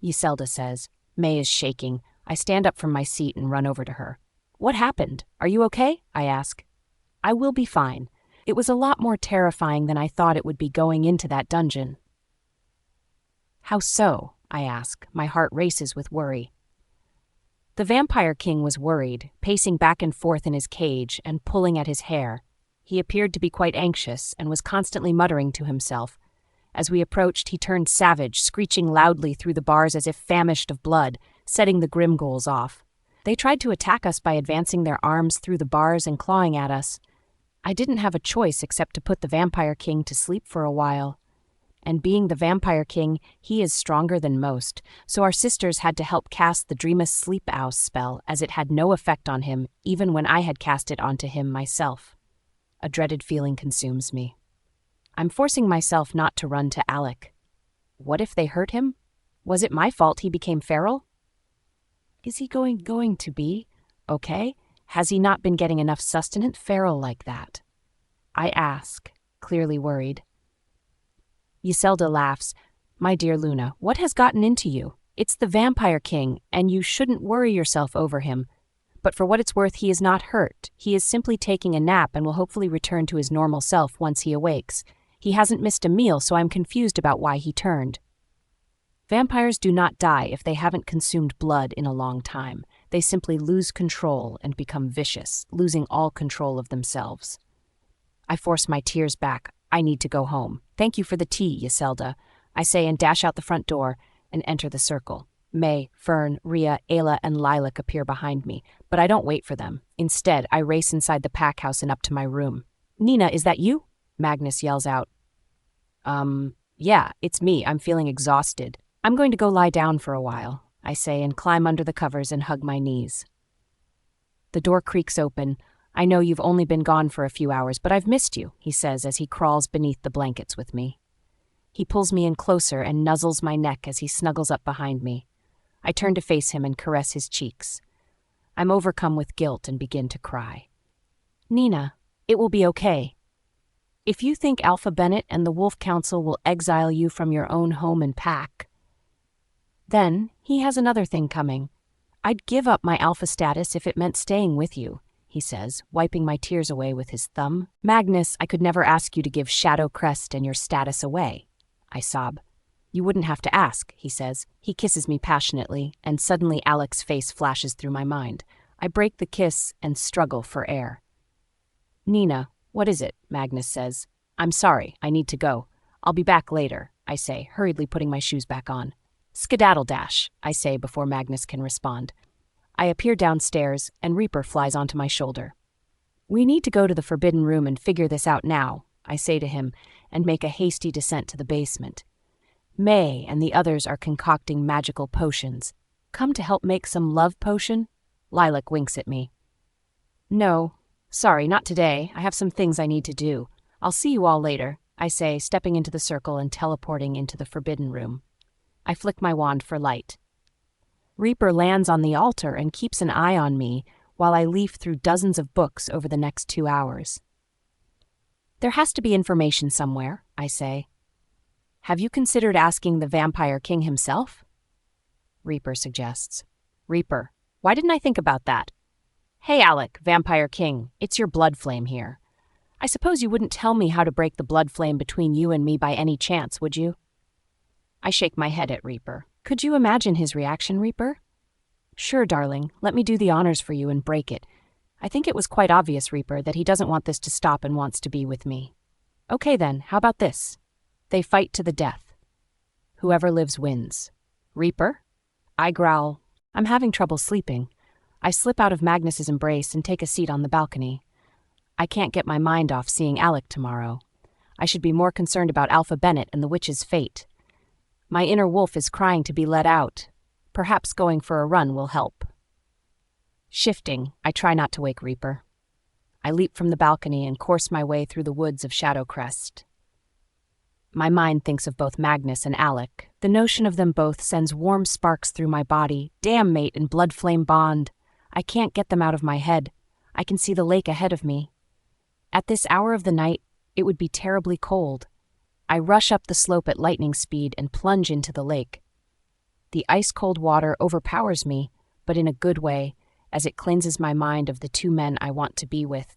Yselda says. May is shaking. I stand up from my seat and run over to her. What happened? Are you okay? I ask. I will be fine. It was a lot more terrifying than I thought it would be going into that dungeon. How so? I ask. My heart races with worry. The Vampire King was worried, pacing back and forth in his cage and pulling at his hair. He appeared to be quite anxious and was constantly muttering to himself. As we approached, he turned savage, screeching loudly through the bars as if famished of blood, setting the Grimgulls off. They tried to attack us by advancing their arms through the bars and clawing at us. I didn't have a choice except to put the Vampire King to sleep for a while. And being the Vampire King, he is stronger than most, so our sisters had to help cast the Dreamus Sleep Owl spell, as it had no effect on him, even when I had cast it onto him myself. A dreaded feeling consumes me. I'm forcing myself not to run to Alec. What if they hurt him? Was it my fault he became feral? Is he going to be okay? Has he not been getting enough sustenance feral like that? I ask, clearly worried. Yselda laughs. My dear Luna, what has gotten into you? It's the Vampire King, and you shouldn't worry yourself over him. But for what it's worth, he is not hurt. He is simply taking a nap and will hopefully return to his normal self once he awakes. He hasn't missed a meal, so I'm confused about why he turned. Vampires do not die if they haven't consumed blood in a long time. They simply lose control and become vicious, losing all control of themselves. I force my tears back. I need to go home. Thank you for the tea, Yselda, I say and dash out the front door and enter the circle. May, Fern, Rhea, Ayla, and Lilac appear behind me, but I don't wait for them. Instead, I race inside the pack house and up to my room. Nina, is that you? Magnus yells out. Yeah, it's me. I'm feeling exhausted. I'm going to go lie down for a while, I say and climb under the covers and hug my knees. The door creaks open. I know you've only been gone for a few hours, but I've missed you, he says as he crawls beneath the blankets with me. He pulls me in closer and nuzzles my neck as he snuggles up behind me. I turn to face him and caress his cheeks. I'm overcome with guilt and begin to cry. Nina, it will be okay. If you think Alpha Bennett and the Wolf Council will exile you from your own home and pack, then he has another thing coming. I'd give up my alpha status if it meant staying with you, he says, wiping my tears away with his thumb. Magnus, I could never ask you to give Shadow Crest and your status away. I sob. You wouldn't have to ask, he says. He kisses me passionately, and suddenly Alec's face flashes through my mind. I break the kiss and struggle for air. Nina, what is it? Magnus says. I'm sorry, I need to go. I'll be back later, I say, hurriedly putting my shoes back on. Skedaddle dash, I say before Magnus can respond. I appear downstairs, and Reaper flies onto my shoulder. We need to go to the forbidden room and figure this out now, I say to him, and make a hasty descent to the basement. May and the others are concocting magical potions. Come to help make some love potion? Lilac winks at me. No, sorry, not today. I have some things I need to do. I'll see you all later, I say, stepping into the circle and teleporting into the forbidden room. I flick my wand for light. Reaper lands on the altar and keeps an eye on me while I leaf through dozens of books over the next 2 hours. There has to be information somewhere, I say. Have you considered asking the Vampire King himself? Reaper suggests. Reaper, why didn't I think about that? Hey, Alec, Vampire King, it's your blood flame here. I suppose you wouldn't tell me how to break the blood flame between you and me by any chance, would you? I shake my head at Reaper. Could you imagine his reaction, Reaper? Sure, darling, let me do the honors for you and break it. I think it was quite obvious, Reaper, that he doesn't want this to stop and wants to be with me. Okay then, how about this? They fight to the death. Whoever lives wins. Reaper? I growl. I'm having trouble sleeping. I slip out of Magnus's embrace and take a seat on the balcony. I can't get my mind off seeing Alec tomorrow. I should be more concerned about Alpha Bennett and the witch's fate. My inner wolf is crying to be let out. Perhaps going for a run will help. Shifting, I try not to wake Reaper. I leap from the balcony and course my way through the woods of Shadowcrest. My mind thinks of both Magnus and Alec. The notion of them both sends warm sparks through my body. Damn mate and blood flame bond. I can't get them out of my head. I can see the lake ahead of me. At this hour of the night, it would be terribly cold. I rush up the slope at lightning speed and plunge into the lake. The ice-cold water overpowers me, but in a good way, as it cleanses my mind of the 2 men I want to be with.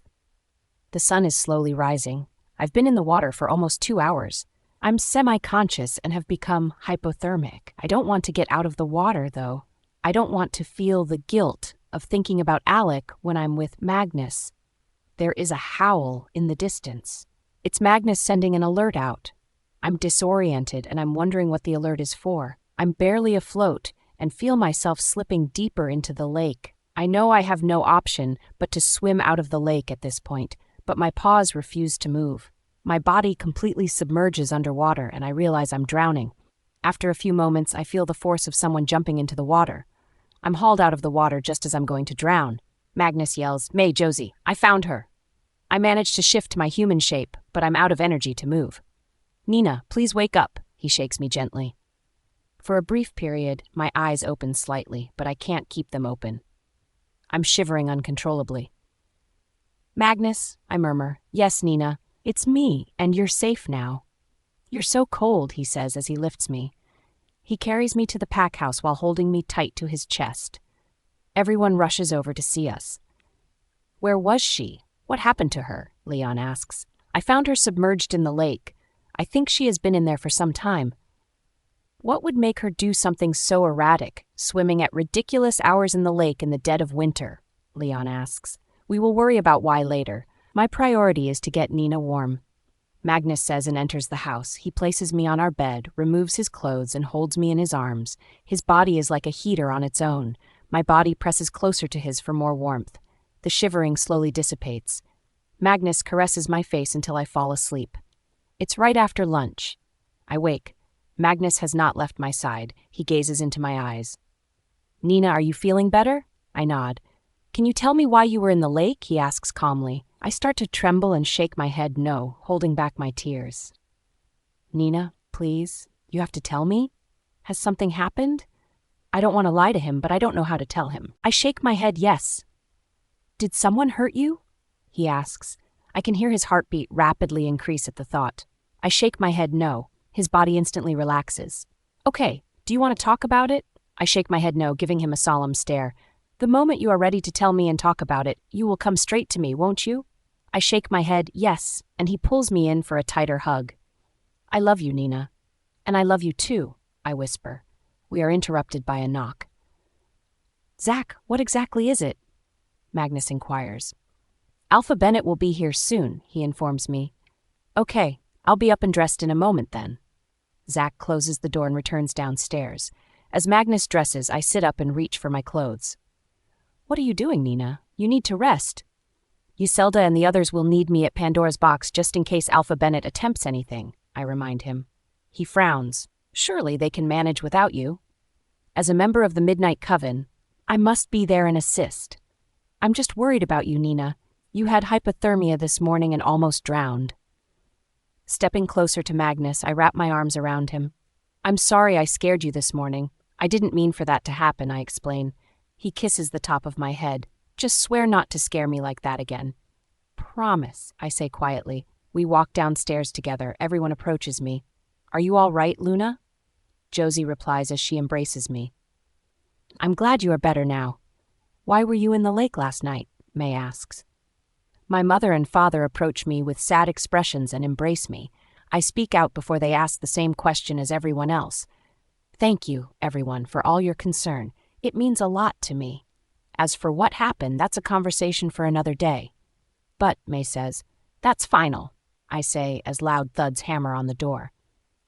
The sun is slowly rising. I've been in the water for almost 2 hours. I'm semi-conscious and have become hypothermic. I don't want to get out of the water, though. I don't want to feel the guilt of thinking about Alec when I'm with Magnus. There is a howl in the distance. It's Magnus sending an alert out. I'm disoriented and I'm wondering what the alert is for. I'm barely afloat and feel myself slipping deeper into the lake. I know I have no option but to swim out of the lake at this point, but my paws refuse to move. My body completely submerges underwater and I realize I'm drowning. After a few moments, I feel the force of someone jumping into the water. I'm hauled out of the water just as I'm going to drown. Magnus yells, May, Josie, I found her. I manage to shift to my human shape, but I'm out of energy to move. Nina, please wake up, he shakes me gently. For a brief period, my eyes open slightly, but I can't keep them open. I'm shivering uncontrollably. Magnus, I murmur. Yes, Nina, it's me, and you're safe now. You're so cold, he says as he lifts me. He carries me to the pack house while holding me tight to his chest. Everyone rushes over to see us. Where was she? What happened to her? Leon asks. I found her submerged in the lake. I think she has been in there for some time. What would make her do something so erratic, swimming at ridiculous hours in the lake in the dead of winter? Leon asks. We will worry about why later. My priority is to get Nina warm. Magnus says and enters the house. He places me on our bed, removes his clothes, and holds me in his arms. His body is like a heater on its own. My body presses closer to his for more warmth. The shivering slowly dissipates. Magnus caresses my face until I fall asleep. It's right after lunch. I wake. Magnus has not left my side. He gazes into my eyes. Nina, are you feeling better? I nod. Can you tell me why you were in the lake? He asks calmly. I start to tremble and shake my head no, holding back my tears. Nina, please, you have to tell me? Has something happened? I don't want to lie to him, but I don't know how to tell him. I shake my head yes. Did someone hurt you? He asks. I can hear his heartbeat rapidly increase at the thought. I shake my head no. His body instantly relaxes. Okay, do you want to talk about it? I shake my head no, giving him a solemn stare. The moment you are ready to tell me and talk about it, you will come straight to me, won't you? I shake my head, yes, and he pulls me in for a tighter hug. I love you, Nina. And I love you too, I whisper. We are interrupted by a knock. Zach, what exactly is it? Magnus inquires. Alpha Bennett will be here soon, he informs me. Okay, I'll be up and dressed in a moment then. Zach closes the door and returns downstairs. As Magnus dresses, I sit up and reach for my clothes. What are you doing, Nina? You need to rest. Yiselda and the others will need me at Pandora's box just in case Alpha Bennett attempts anything, I remind him. He frowns. Surely they can manage without you. As a member of the Midnight Coven, I must be there and assist. I'm just worried about you, Nina. You had hypothermia this morning and almost drowned. Stepping closer to Magnus, I wrap my arms around him. I'm sorry I scared you this morning. I didn't mean for that to happen, I explain. He kisses the top of my head. Just swear not to scare me like that again. Promise, I say quietly. We walk downstairs together. Everyone approaches me. Are you all right, Luna? Josie replies as she embraces me. I'm glad you are better now. Why were you in the lake last night? May asks. My mother and father approach me with sad expressions and embrace me. I speak out before they ask the same question as everyone else. Thank you, everyone, for all your concern. It means a lot to me. As for what happened, that's a conversation for another day. But, May says, that's final, I say as loud thuds hammer on the door.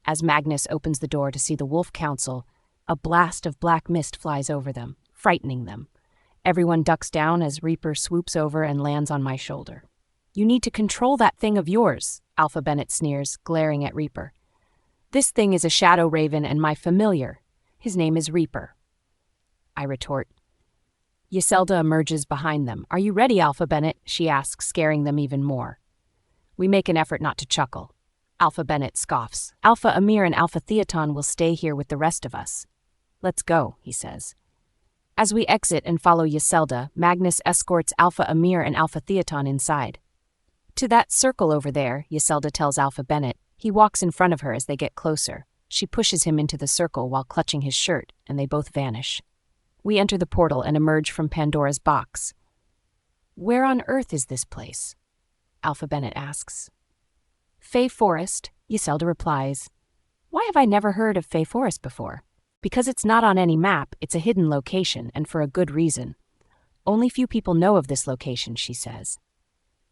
As Magnus opens the door to see the Wolf Council, a blast of black mist flies over them, frightening them. Everyone ducks down as Reaper swoops over and lands on my shoulder. You need to control that thing of yours, Alpha Bennett sneers, glaring at Reaper. This thing is a shadow raven and my familiar. His name is Reaper. I retort. Yiselda emerges behind them. Are you ready, Alpha Bennett? She asks, scaring them even more. We make an effort not to chuckle. Alpha Bennett scoffs. Alpha Amir and Alpha Theaton will stay here with the rest of us. Let's go, he says. As we exit and follow Yiselda, Magnus escorts Alpha Amir and Alpha Theaton inside. To that circle over there, Yiselda tells Alpha Bennett. He walks in front of her as they get closer. She pushes him into the circle while clutching his shirt, and they both vanish. We enter the portal and emerge from Pandora's box. Where on earth is this place? Alpha Bennett asks. Fey Forest, Yiselda replies. Why have I never heard of Fey Forest before? Because it's not on any map, it's a hidden location, and for a good reason. Only few people know of this location, she says.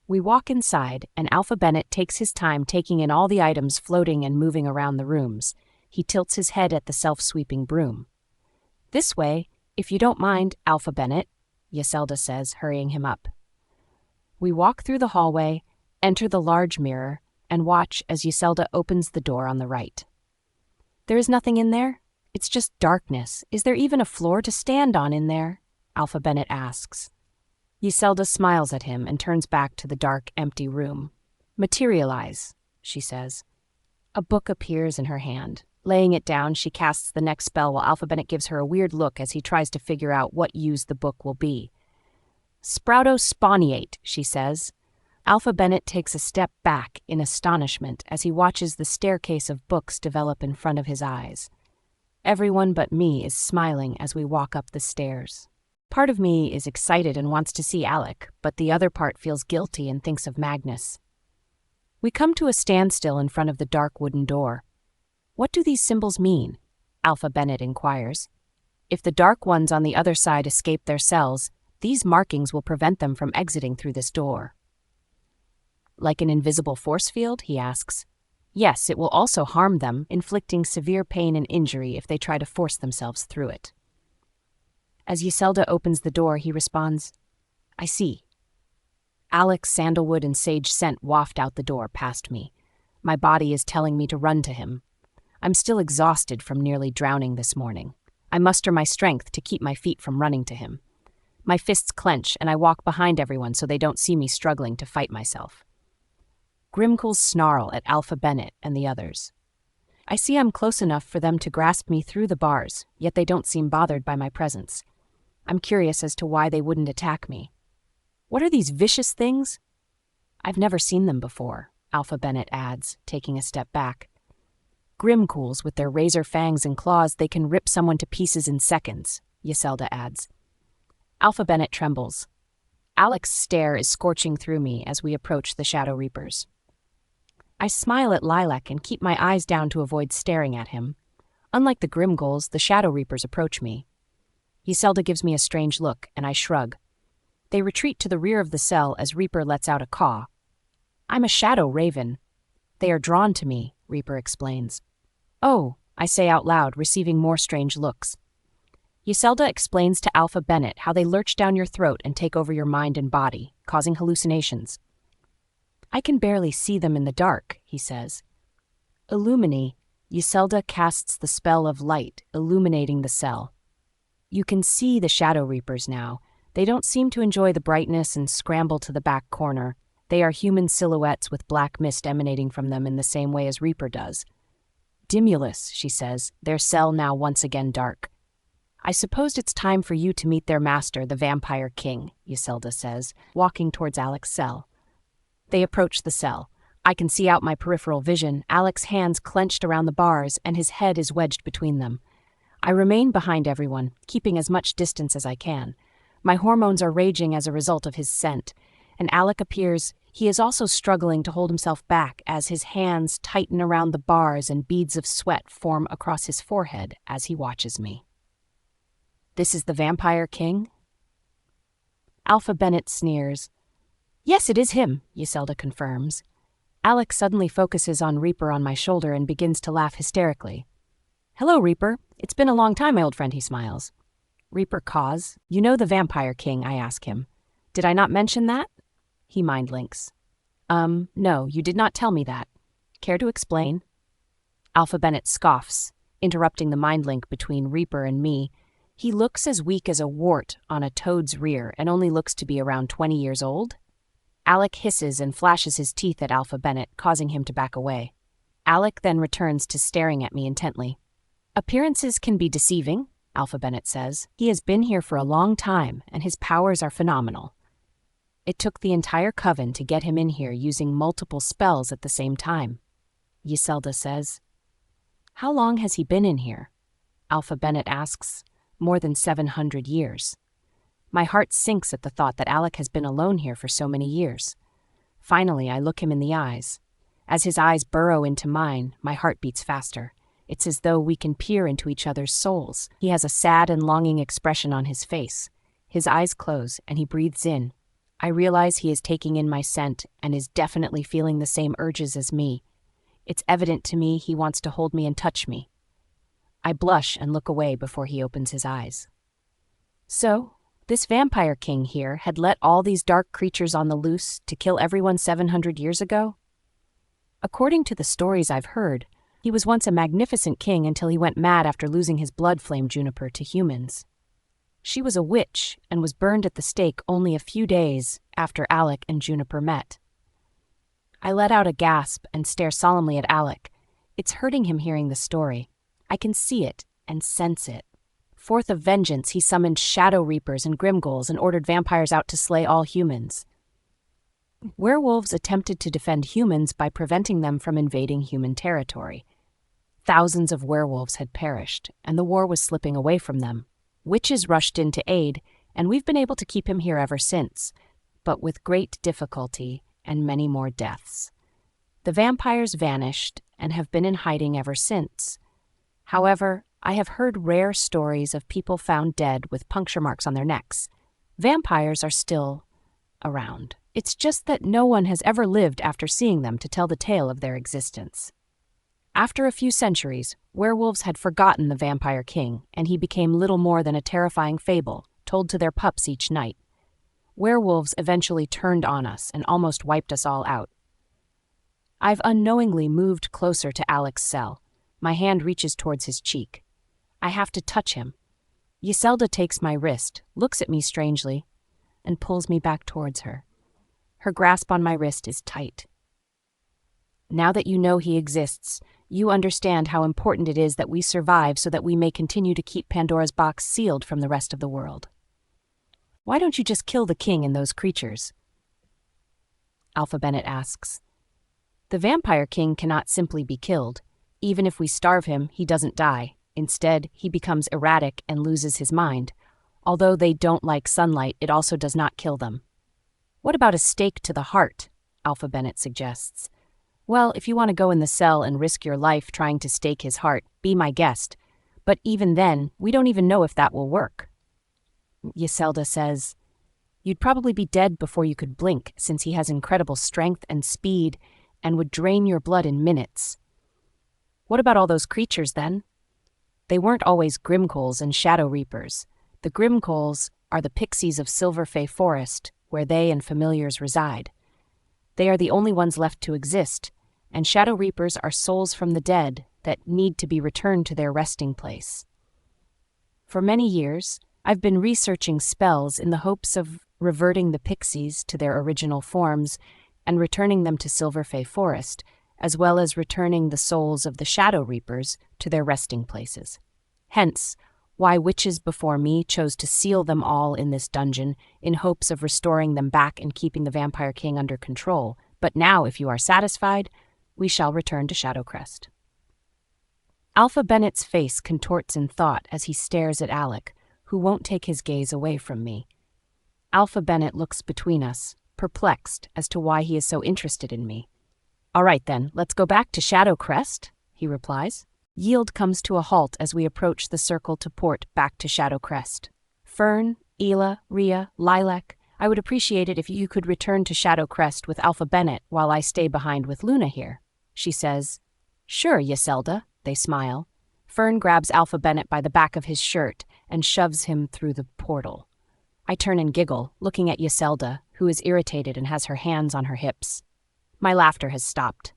We walk inside, and Alpha Bennett takes his time taking in all the items floating and moving around the rooms. He tilts his head at the self-sweeping broom. This way, if you don't mind, Alpha Bennett, Yiselda says, hurrying him up. We walk through the hallway, enter the large mirror, and watch as Yiselda opens the door on the right. There is nothing in there? It's just darkness. Is there even a floor to stand on in there? Alpha Bennett asks. Yiselda smiles at him and turns back to the dark, empty room. Materialize, she says. A book appears in her hand. Laying it down, she casts the next spell while Alpha Bennett gives her a weird look as he tries to figure out what use the book will be. Sproutosponiate, she says. Alpha Bennett takes a step back in astonishment as he watches the staircase of books develop in front of his eyes. Everyone but me is smiling as we walk up the stairs. Part of me is excited and wants to see Alec, but the other part feels guilty and thinks of Magnus. We come to a standstill in front of the dark wooden door. What do these symbols mean? Alpha Bennett inquires. If the dark ones on the other side escape their cells, these markings will prevent them from exiting through this door. Like an invisible force field, he asks. Yes, it will also harm them, inflicting severe pain and injury if they try to force themselves through it. As Yiselda opens the door, he responds, I see. Alec's sandalwood and sage scent waft out the door past me. My body is telling me to run to him. I'm still exhausted from nearly drowning this morning. I muster my strength to keep my feet from running to him. My fists clench, and I walk behind everyone so they don't see me struggling to fight myself. Grimkles snarl at Alpha Bennett and the others. I see I'm close enough for them to grasp me through the bars, yet they don't seem bothered by my presence. I'm curious as to why they wouldn't attack me. What are these vicious things? I've never seen them before, Alpha Bennett adds, taking a step back. Grimghouls, with their razor fangs and claws, they can rip someone to pieces in seconds, Yselda adds. Alpha Bennett trembles. Alec's stare is scorching through me as we approach the Shadow Reapers. I smile at Lilac and keep my eyes down to avoid staring at him. Unlike the Grimghouls, the Shadow Reapers approach me. Yselda gives me a strange look, and I shrug. They retreat to the rear of the cell as Reaper lets out a caw. I'm a shadow raven. They are drawn to me, Reaper explains. Oh, I say out loud, receiving more strange looks. Yselda explains to Alpha Bennett how they lurch down your throat and take over your mind and body, causing hallucinations. I can barely see them in the dark, he says. Illumini, Yselda casts the spell of light, illuminating the cell. You can see the Shadow Reapers now. They don't seem to enjoy the brightness and scramble to the back corner. They are human silhouettes with black mist emanating from them in the same way as Reaper does. Dimulus, she says, their cell now once again dark. I suppose it's time for you to meet their master, the Vampire King, Yselda says, walking towards Alec's cell. They approach the cell. I can see out my peripheral vision, Alec's hands clenched around the bars, and his head is wedged between them. I remain behind everyone, keeping as much distance as I can. My hormones are raging as a result of his scent, and Alec appears. He is also struggling to hold himself back as his hands tighten around the bars and beads of sweat form across his forehead as he watches me. This is the Vampire King? Alpha Bennett sneers. Yes, it is him, Yselda confirms. Alec suddenly focuses on Reaper on my shoulder and begins to laugh hysterically. Hello, Reaper. It's been a long time, my old friend, he smiles. Reaper caws. You know the Vampire King, I ask him. Did I not mention that? He mind links. No, you did not tell me that. Care to explain? Alpha Bennett scoffs, interrupting the mind link between Reaper and me. He looks as weak as a wart on a toad's rear and only looks to be around 20 years old. Alec hisses and flashes his teeth at Alpha Bennett, causing him to back away. Alec then returns to staring at me intently. Appearances can be deceiving, Alpha Bennett says. He has been here for a long time, and his powers are phenomenal. It took the entire coven to get him in here using multiple spells at the same time, Yselda says. How long has he been in here? Alpha Bennett asks. More than 700 years. My heart sinks at the thought that Alec has been alone here for so many years. Finally, I look him in the eyes. As his eyes burrow into mine, my heart beats faster. It's as though we can peer into each other's souls. He has a sad and longing expression on his face. His eyes close, and he breathes in. I realize he is taking in my scent and is definitely feeling the same urges as me. It's evident to me he wants to hold me and touch me. I blush and look away before he opens his eyes. So, this Vampire King here had let all these dark creatures on the loose to kill everyone 700 years ago? According to the stories I've heard, he was once a magnificent king until he went mad after losing his blood flame Juniper to humans. She was a witch and was burned at the stake only a few days after Alec and Juniper met. I let out a gasp and stare solemnly at Alec. It's hurting him hearing the story. I can see it and sense it. Forth of vengeance, he summoned Shadow Reapers and Grimghouls and ordered vampires out to slay all humans. Werewolves attempted to defend humans by preventing them from invading human territory. Thousands of werewolves had perished, and the war was slipping away from them. Witches rushed in to aid, and we've been able to keep him here ever since, but with great difficulty and many more deaths. The vampires vanished and have been in hiding ever since. However, I have heard rare stories of people found dead with puncture marks on their necks. Vampires are still around. It's just that no one has ever lived after seeing them to tell the tale of their existence. After a few centuries, werewolves had forgotten the Vampire King, and he became little more than a terrifying fable, told to their pups each night. Werewolves eventually turned on us and almost wiped us all out. I've unknowingly moved closer to Alec's cell. My hand reaches towards his cheek. I have to touch him. Yselda takes my wrist, looks at me strangely, and pulls me back towards her. Her grasp on my wrist is tight. Now that you know he exists, you understand how important it is that we survive so that we may continue to keep Pandora's box sealed from the rest of the world. Why don't you just kill the king and those creatures? Alpha Bennett asks. The Vampire King cannot simply be killed. Even if we starve him, he doesn't die. Instead, he becomes erratic and loses his mind. Although they don't like sunlight, it also does not kill them. What about a stake to the heart? Alpha Bennett suggests. Well, if you want to go in the cell and risk your life trying to stake his heart, be my guest. But even then, we don't even know if that will work. Yiselda says, you'd probably be dead before you could blink, since he has incredible strength and speed and would drain your blood in minutes. What about all those creatures, then? They weren't always Grimcoals and Shadow Reapers. The Grimcoals are the pixies of Silverfay Forest, where they and familiars reside. They are the only ones left to exist, and Shadow Reapers are souls from the dead that need to be returned to their resting place. For many years, I've been researching spells in the hopes of reverting the pixies to their original forms and returning them to Silverfay Forest, as well as returning the souls of the Shadow Reapers to their resting places. Hence, why witches before me chose to seal them all in this dungeon in hopes of restoring them back and keeping the Vampire King under control. But now, if you are satisfied, we shall return to Shadowcrest. Alpha Bennett's face contorts in thought as he stares at Alec, who won't take his gaze away from me. Alpha Bennett looks between us, perplexed as to why he is so interested in me. All right then, let's go back to Shadowcrest, he replies. Yield comes to a halt as we approach the circle to port back to Shadowcrest. Fern, Ela, Rhea, Lilac, I would appreciate it if you could return to Shadowcrest with Alpha Bennett while I stay behind with Luna here, she says. Sure, Yiselda, they smile. Fern grabs Alpha Bennett by the back of his shirt and shoves him through the portal. I turn and giggle, looking at Yiselda, who is irritated and has her hands on her hips. My laughter has stopped.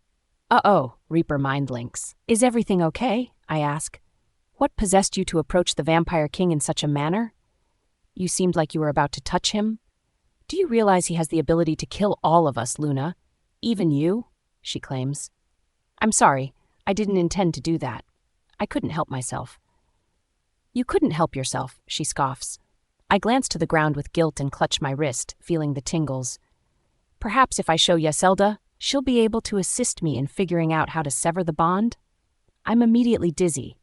Uh-oh, Reaper mind-links. Is everything okay? I ask. What possessed you to approach the Vampire King in such a manner? You seemed like you were about to touch him. Do you realize he has the ability to kill all of us, Luna? Even you? She claims. I'm sorry, I didn't intend to do that. I couldn't help myself. You couldn't help yourself, she scoffs. I glance to the ground with guilt and clutch my wrist, feeling the tingles. Perhaps if I show Yiselda, she'll be able to assist me in figuring out how to sever the bond? I'm immediately dizzy.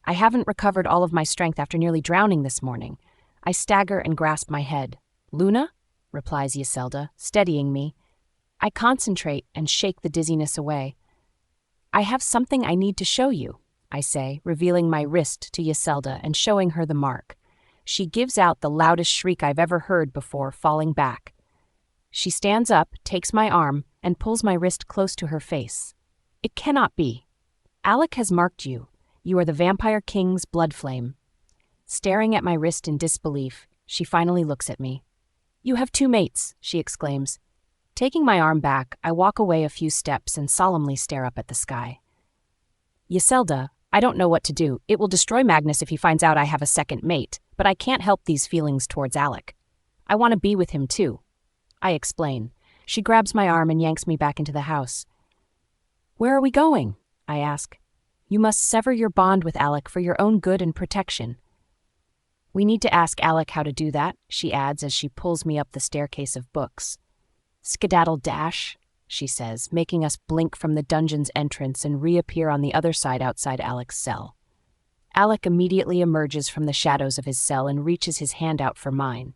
I haven't recovered all of my strength after nearly drowning this morning. I stagger and grasp my head. Luna? Replies Yiselda, steadying me. I concentrate and shake the dizziness away. I have something I need to show you, I say, revealing my wrist to Yiselda and showing her the mark. She gives out the loudest shriek I've ever heard before falling back. She stands up, takes my arm, and pulls my wrist close to her face. It cannot be. Alec has marked you. You are the Vampire King's blood flame. Staring at my wrist in disbelief, she finally looks at me. You have two mates, she exclaims. Taking my arm back, I walk away a few steps and solemnly stare up at the sky. Yiselda, I don't know what to do. It will destroy Magnus if he finds out I have a second mate, but I can't help these feelings towards Alec. I want to be with him too. I explain. She grabs my arm and yanks me back into the house. Where are we going? I ask. You must sever your bond with Alec for your own good and protection. We need to ask Alec how to do that, she adds as she pulls me up the staircase of books. Skedaddle dash, she says, making us blink from the dungeon's entrance and reappear on the other side outside Alec's cell. Alec immediately emerges from the shadows of his cell and reaches his hand out for mine.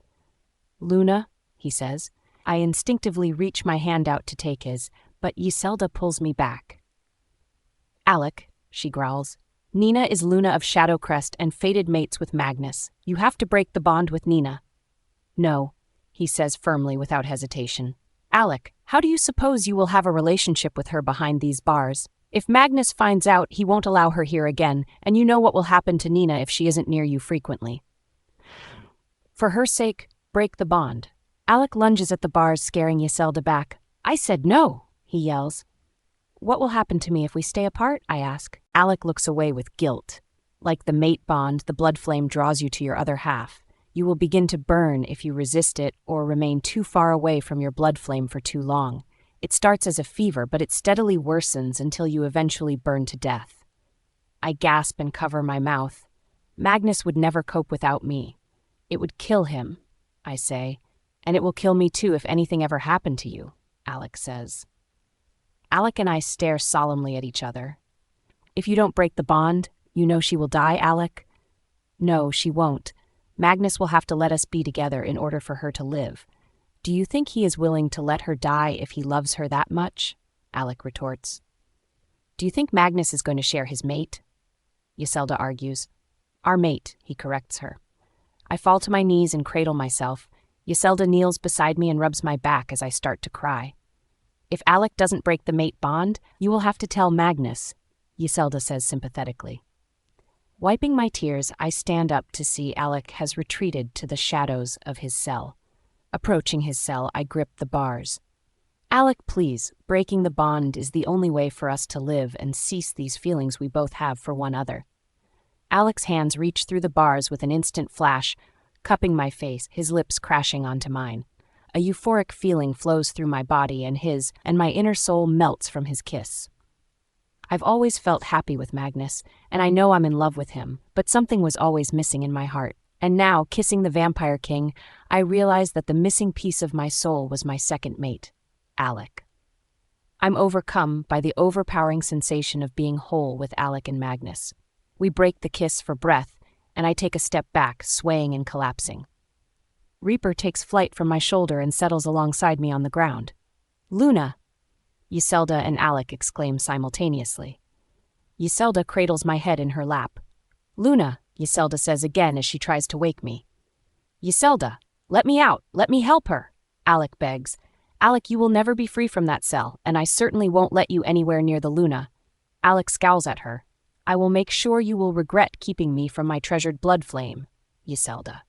Luna, he says. I instinctively reach my hand out to take his, but Yiselda pulls me back. Alec, she growls. Nina is Luna of Shadowcrest and fated mates with Magnus. You have to break the bond with Nina. No, he says firmly without hesitation. Alec, how do you suppose you will have a relationship with her behind these bars? If Magnus finds out, he won't allow her here again, and you know what will happen to Nina if she isn't near you frequently. For her sake, break the bond. Alec lunges at the bars, scaring Yiselda back. I said no, he yells. What will happen to me if we stay apart? I ask. Alec looks away with guilt. Like the mate bond, the blood flame draws you to your other half. You will begin to burn if you resist it or remain too far away from your blood flame for too long. It starts as a fever, but it steadily worsens until you eventually burn to death. I gasp and cover my mouth. Magnus would never cope without me. It would kill him, I say. And it will kill me too if anything ever happened to you, Alec says. Alec and I stare solemnly at each other. If you don't break the bond, you know she will die, Alec? No, she won't. Magnus will have to let us be together in order for her to live. Do you think he is willing to let her die if he loves her that much? Alec retorts. Do you think Magnus is going to share his mate? Yselda argues. Our mate, he corrects her. I fall to my knees and cradle myself. Yselda kneels beside me and rubs my back as I start to cry. If Alec doesn't break the mate bond, you will have to tell Magnus, Yselda says sympathetically. Wiping my tears, I stand up to see Alec has retreated to the shadows of his cell. Approaching his cell, I grip the bars. Alec, please, breaking the bond is the only way for us to live and cease these feelings we both have for one another. Alec's hands reach through the bars with an instant flash, cupping my face, his lips crashing onto mine. A euphoric feeling flows through my body and my inner soul melts from his kiss. I've always felt happy with Magnus, and I know I'm in love with him, but something was always missing in my heart. And now, kissing the Vampire King, I realize that the missing piece of my soul was my second mate, Alec. I'm overcome by the overpowering sensation of being whole with Alec and Magnus. We break the kiss for breath, and I take a step back, swaying and collapsing. Reaper takes flight from my shoulder and settles alongside me on the ground. Luna! Yselda and Alec exclaim simultaneously. Yselda cradles my head in her lap. Luna, Yselda says again as she tries to wake me. Yselda, let me out, let me help her, Alec begs. Alec, you will never be free from that cell, and I certainly won't let you anywhere near the Luna. Alec scowls at her. I will make sure you will regret keeping me from my treasured blood flame, Yselda.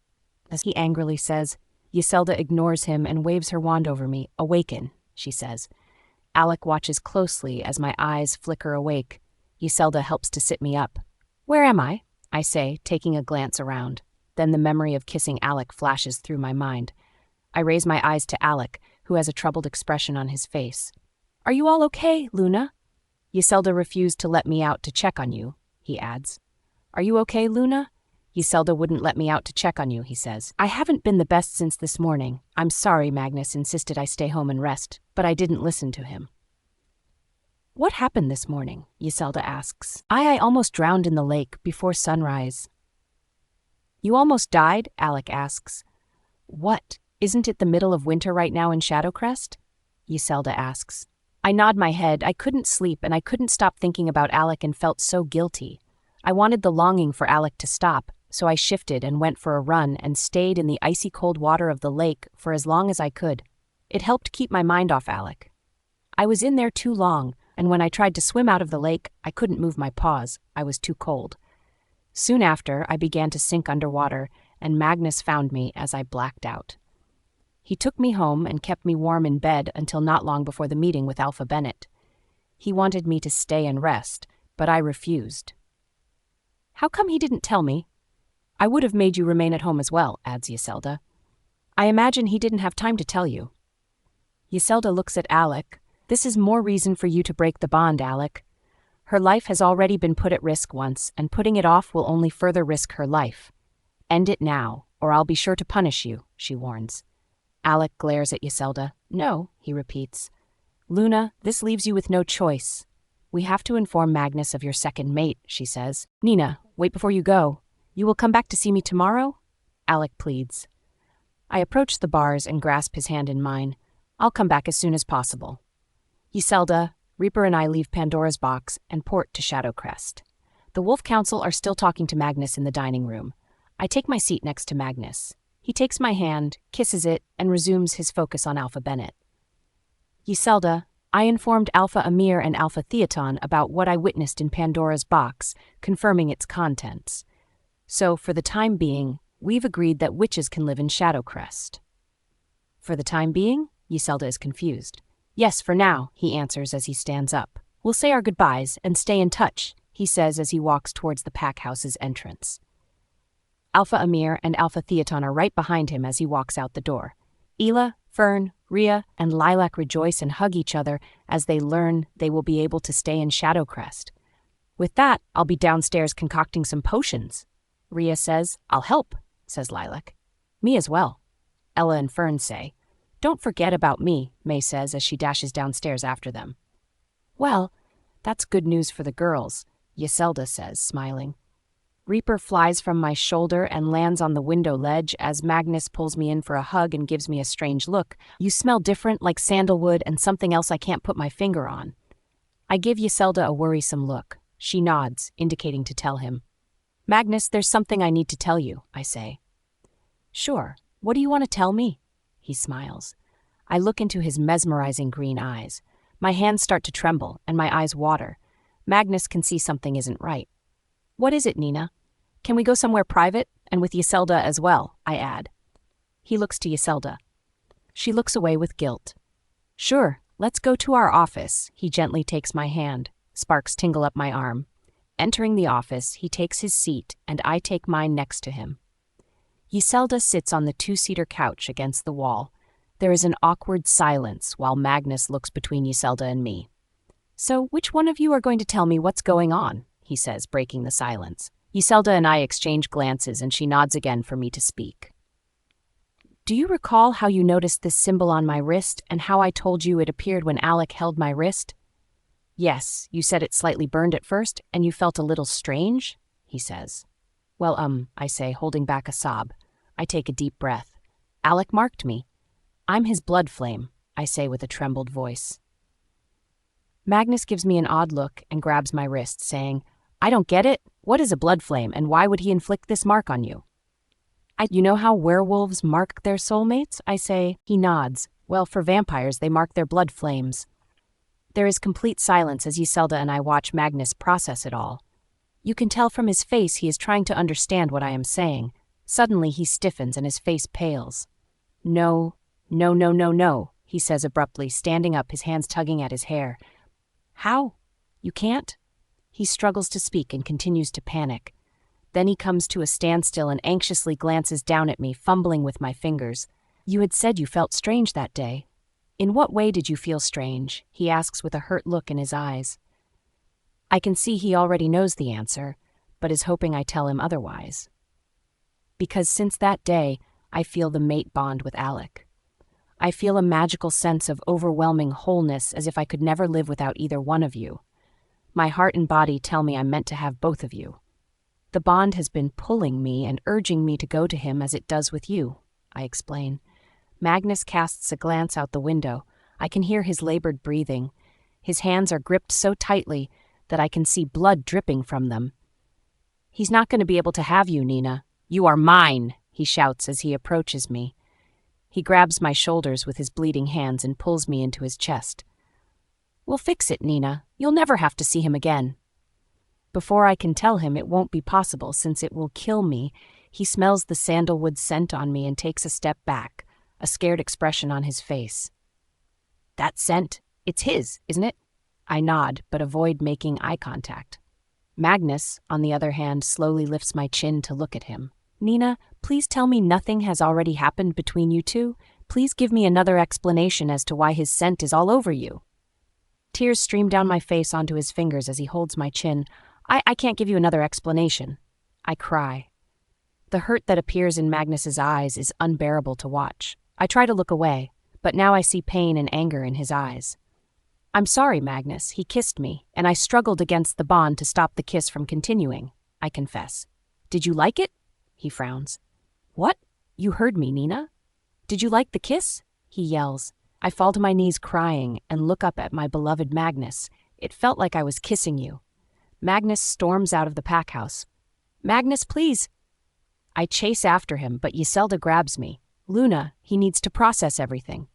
As he angrily says, Yselda ignores him and waves her wand over me. Awaken, she says. Alec watches closely as my eyes flicker awake. Yselda helps to sit me up. Where am I? I say, taking a glance around. Then the memory of kissing Alec flashes through my mind. I raise my eyes to Alec, who has a troubled expression on his face. Are you all okay, Luna? Yselda refused to let me out to check on you, he adds. Are you okay, Luna? Yselda wouldn't let me out to check on you, he says. I haven't been the best since this morning. I'm sorry Magnus insisted I stay home and rest, but I didn't listen to him. What happened this morning? Yselda asks. I almost drowned in the lake before sunrise. You almost died? Alec asks. What? Isn't it the middle of winter right now in Shadowcrest? Yselda asks. I nod my head. I couldn't sleep and I couldn't stop thinking about Alec and felt so guilty. I wanted the longing for Alec to stop, so I shifted and went for a run and stayed in the icy cold water of the lake for as long as I could. It helped keep my mind off Alec. I was in there too long, and when I tried to swim out of the lake, I couldn't move my paws. I was too cold. Soon after, I began to sink underwater, and Magnus found me as I blacked out. He took me home and kept me warm in bed until not long before the meeting with Alpha Bennett. He wanted me to stay and rest, but I refused. How come he didn't tell me? I would have made you remain at home as well, adds Yselda. I imagine he didn't have time to tell you. Yselda looks at Alec. This is more reason for you to break the bond, Alec. Her life has already been put at risk once, and putting it off will only further risk her life. End it now, or I'll be sure to punish you, she warns. Alec glares at Yselda. No, he repeats. Luna, this leaves you with no choice. We have to inform Magnus of your second mate, she says. Nina, wait before you go. You will come back to see me tomorrow? Alec pleads. I approach the bars and grasp his hand in mine. I'll come back as soon as possible. Yselda, Reaper and I leave Pandora's box and port to Shadowcrest. The Wolf Council are still talking to Magnus in the dining room. I take my seat next to Magnus. He takes my hand, kisses it, and resumes his focus on Alpha Bennett. Yselda, I informed Alpha Amir and Alpha Theaton about what I witnessed in Pandora's box, confirming its contents. So, for the time being, we've agreed that witches can live in Shadowcrest. For the time being? Yselda is confused. Yes, for now, he answers as he stands up. We'll say our goodbyes and stay in touch, he says as he walks towards the pack house's entrance. Alpha Amir and Alpha Theaton are right behind him as he walks out the door. Ela, Fern, Rhea, and Lilac rejoice and hug each other as they learn they will be able to stay in Shadowcrest. With that, I'll be downstairs concocting some potions. Rhea says, I'll help, says Lilac. Me as well, Ella and Fern say. Don't forget about me, May says as she dashes downstairs after them. Well, that's good news for the girls, Yiselda says, smiling. Reaper flies from my shoulder and lands on the window ledge as Magnus pulls me in for a hug and gives me a strange look. You smell different, like sandalwood and something else I can't put my finger on. I give Yiselda a worrisome look. She nods, indicating to tell him. Magnus, there's something I need to tell you, I say. Sure, what do you want to tell me? He smiles. I look into his mesmerizing green eyes. My hands start to tremble and my eyes water. Magnus can see something isn't right. What is it, Nina? Can we go somewhere private? And with Yiselda as well, I add. He looks to Yiselda. She looks away with guilt. Sure, let's go to our office. He gently takes my hand. Sparks tingle up my arm. Entering the office, he takes his seat and I take mine next to him. Yiselda sits on the two-seater couch against the wall. There is an awkward silence while Magnus looks between Yiselda and me. So, which one of you are going to tell me what's going on? He says, breaking the silence. Yiselda and I exchange glances and she nods again for me to speak. Do you recall how you noticed this symbol on my wrist and how I told you it appeared when Alec held my wrist? Yes, you said it slightly burned at first and you felt a little strange, he says. Well, I say, holding back a sob. I take a deep breath. Alec marked me. I'm his blood flame, I say with a trembled voice. Magnus gives me an odd look and grabs my wrist, saying, I don't get it. What is a blood flame and why would he inflict this mark on you? You know how werewolves mark their soulmates? I say. He nods. Well, for vampires, they mark their blood flames. There is complete silence as Yiselda and I watch Magnus process it all. You can tell from his face he is trying to understand what I am saying. Suddenly he stiffens and his face pales. No, he says abruptly, standing up, his hands tugging at his hair. How? You can't? He struggles to speak and continues to panic. Then he comes to a standstill and anxiously glances down at me, fumbling with my fingers. You had said you felt strange that day. In what way did you feel strange? He asks with a hurt look in his eyes. I can see he already knows the answer, but is hoping I tell him otherwise. Because since that day, I feel the mate bond with Alec. I feel a magical sense of overwhelming wholeness, as if I could never live without either one of you. My heart and body tell me I'm meant to have both of you. The bond has been pulling me and urging me to go to him as it does with you, I explain. Magnus casts a glance out the window. I can hear his labored breathing. His hands are gripped so tightly that I can see blood dripping from them. He's not going to be able to have you, Nina. You are mine, he shouts as he approaches me. He grabs my shoulders with his bleeding hands and pulls me into his chest. We'll fix it, Nina. You'll never have to see him again. Before I can tell him it won't be possible since it will kill me, he smells the sandalwood scent on me and takes a step back, a scared expression on his face. That scent, it's his, isn't it? I nod, but avoid making eye contact. Magnus, on the other hand, slowly lifts my chin to look at him. Nina, please tell me nothing has already happened between you two. Please give me another explanation as to why his scent is all over you. Tears stream down my face onto his fingers as he holds my chin. I can't give you another explanation. I cry. The hurt that appears in Magnus's eyes is unbearable to watch. I try to look away, but now I see pain and anger in his eyes. I'm sorry, Magnus. He kissed me, and I struggled against the bond to stop the kiss from continuing, I confess. Did you like it? He frowns. What? You heard me, Nina? Did you like the kiss? He yells. I fall to my knees crying and look up at my beloved Magnus. It felt like I was kissing you. Magnus storms out of the pack house. Magnus, please. I chase after him, but Yiselda grabs me. Luna, he needs to process everything.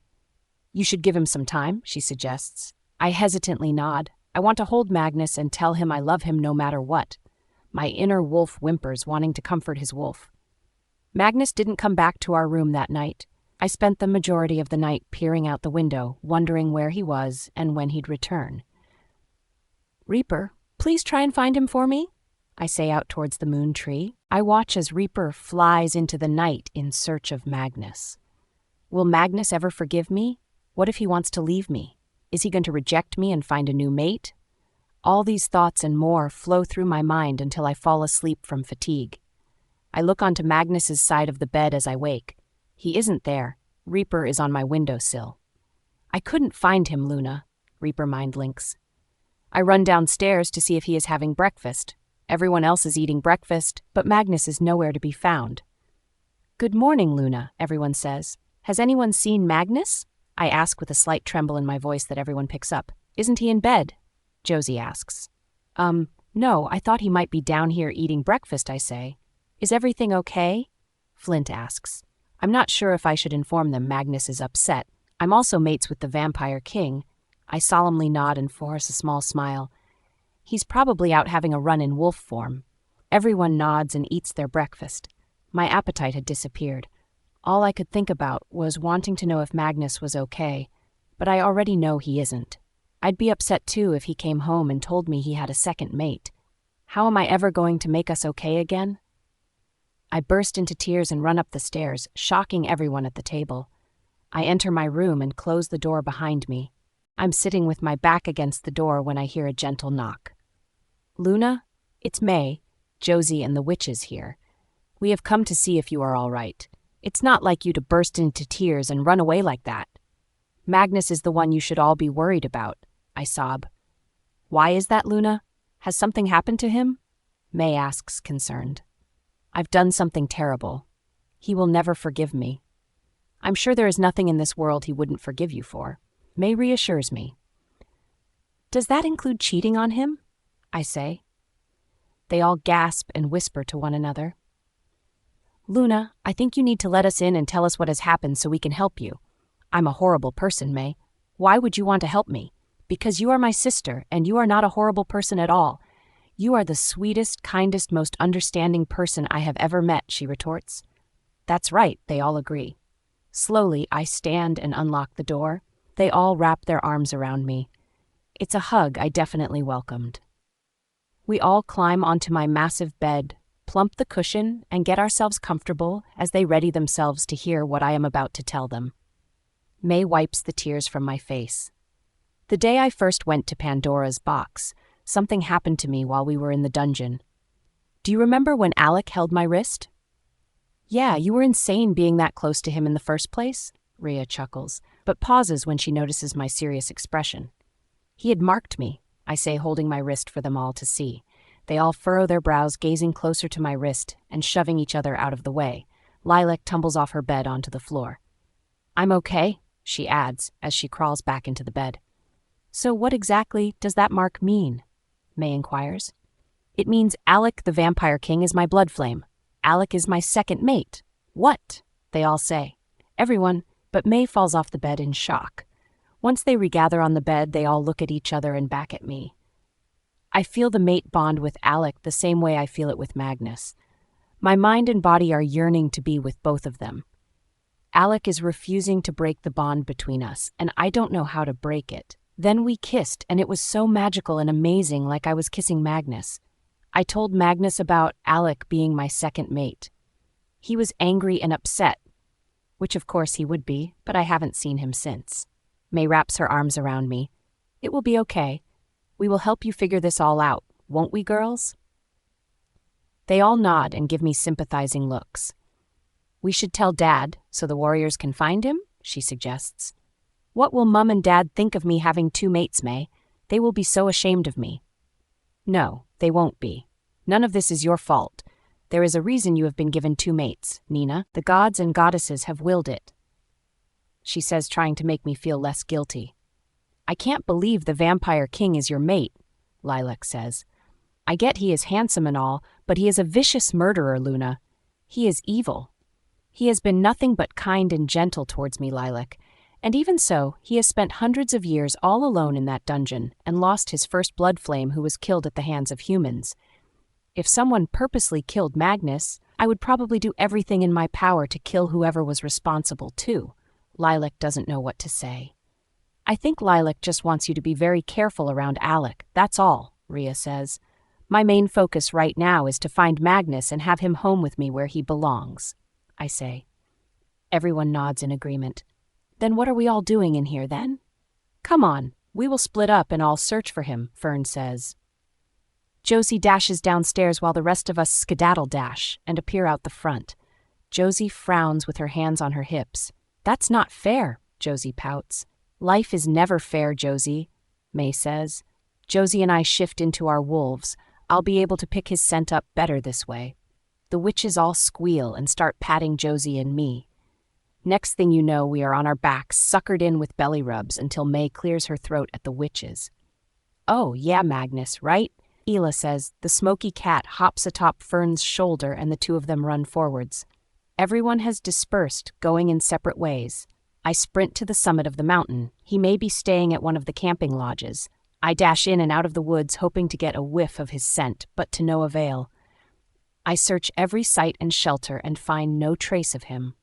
You should give him some time, she suggests. I hesitantly nod. I want to hold Magnus and tell him I love him no matter what. My inner wolf whimpers, wanting to comfort his wolf. Magnus didn't come back to our room that night. I spent the majority of the night peering out the window, wondering where he was and when he'd return. Reaper, please try and find him for me, I say out towards the moon tree. I watch as Reaper flies into the night in search of Magnus. Will Magnus ever forgive me? What if he wants to leave me? Is he going to reject me and find a new mate? All these thoughts and more flow through my mind until I fall asleep from fatigue. I look onto Magnus's side of the bed as I wake. He isn't there. Reaper is on my windowsill. I couldn't find him, Luna, Reaper mind links. I run downstairs to see if he is having breakfast. Everyone else is eating breakfast, but Magnus is nowhere to be found. "Good morning, Luna," everyone says. "Has anyone seen Magnus?" I ask with a slight tremble in my voice that everyone picks up. "Isn't he in bed?" Josie asks. No, I thought he might be down here eating breakfast," I say. "Is everything okay?" Flint asks. I'm not sure if I should inform them Magnus is upset. I'm also mates with the Vampire King. I solemnly nod and force a small smile. He's probably out having a run in wolf form. Everyone nods and eats their breakfast. My appetite had disappeared. All I could think about was wanting to know if Magnus was okay, but I already know he isn't. I'd be upset too if he came home and told me he had a second mate. How am I ever going to make us okay again? I burst into tears and run up the stairs, shocking everyone at the table. I enter my room and close the door behind me. I'm sitting with my back against the door when I hear a gentle knock. "Luna, it's May, Josie and the witches here. We have come to see if you are all right. It's not like you to burst into tears and run away like that. Magnus is the one you should all be worried about," I sob. "Why is that, Luna? Has something happened to him?" May asks, concerned. "I've done something terrible. He will never forgive me." "I'm sure there is nothing in this world he wouldn't forgive you for." May reassures me. "Does that include cheating on him?" I say. They all gasp and whisper to one another. "Luna, I think you need to let us in and tell us what has happened so we can help you. I'm a horrible person, May. Why would you want to help me? Because you are my sister, and you are not a horrible person at all. You are the sweetest, kindest, most understanding person I have ever met," she retorts. "That's right," they all agree. Slowly, I stand and unlock the door. They all wrap their arms around me. It's a hug I definitely welcomed. We all climb onto my massive bed, plump the cushion, and get ourselves comfortable as they ready themselves to hear what I am about to tell them. May wipes the tears from my face. The day I first went to Pandora's box, something happened to me while we were in the dungeon. "Do you remember when Alec held my wrist?" "Yeah, you were insane being that close to him in the first place," Rhea chuckles, but pauses when she notices my serious expression. "He had marked me," I say, holding my wrist for them all to see. They all furrow their brows, gazing closer to my wrist and shoving each other out of the way. Lilac tumbles off her bed onto the floor. "I'm okay," she adds as she crawls back into the bed. "So what exactly does that mark mean?" May inquires. "It means Alec the Vampire King is my blood flame. Alec is my second mate." "What?" they all say. Everyone, but May falls off the bed in shock. Once they regather on the bed, they all look at each other and back at me. I feel the mate bond with Alec the same way I feel it with Magnus. My mind and body are yearning to be with both of them. Alec is refusing to break the bond between us, and I don't know how to break it. Then we kissed, and it was so magical and amazing, like I was kissing Magnus. I told Magnus about Alec being my second mate. He was angry and upset, which of course he would be, but I haven't seen him since. May wraps her arms around me. "It will be okay. We will help you figure this all out, won't we, girls?" They all nod and give me sympathizing looks. "We should tell Dad so the warriors can find him," she suggests. "What will Mum and Dad think of me having two mates, May? They will be so ashamed of me." "No, they won't be. None of this is your fault. There is a reason you have been given two mates, Nina. The gods and goddesses have willed it," she says, trying to make me feel less guilty. "I can't believe the Vampire King is your mate," Lilac says. "I get he is handsome and all, but he is a vicious murderer, Luna. He is evil." "He has been nothing but kind and gentle towards me, Lilac. And even so, he has spent hundreds of years all alone in that dungeon and lost his first blood flame who was killed at the hands of humans. If someone purposely killed Magnus, I would probably do everything in my power to kill whoever was responsible too." Lilac doesn't know what to say. "I think Lilac just wants you to be very careful around Alec, that's all," Rhea says. "My main focus right now is to find Magnus and have him home with me where he belongs," I say. Everyone nods in agreement. "Then what are we all doing in here then?" "Come on, we will split up and all search for him," Fern says. Josie dashes downstairs while the rest of us skedaddle dash and appear out the front. Josie frowns with her hands on her hips. "That's not fair," Josie pouts. "Life is never fair, Josie," May says. Josie and I shift into our wolves. I'll be able to pick his scent up better this way. The witches all squeal and start patting Josie and me. Next thing you know, we are on our backs, suckered in with belly rubs until May clears her throat at the witches. "Oh, yeah, Magnus, right?" Ela says. The smoky cat hops atop Fern's shoulder and the two of them run forwards. Everyone has dispersed, going in separate ways. I sprint to the summit of the mountain. He may be staying at one of the camping lodges. I dash in and out of the woods, hoping to get a whiff of his scent, but to no avail. I search every site and shelter and find no trace of him.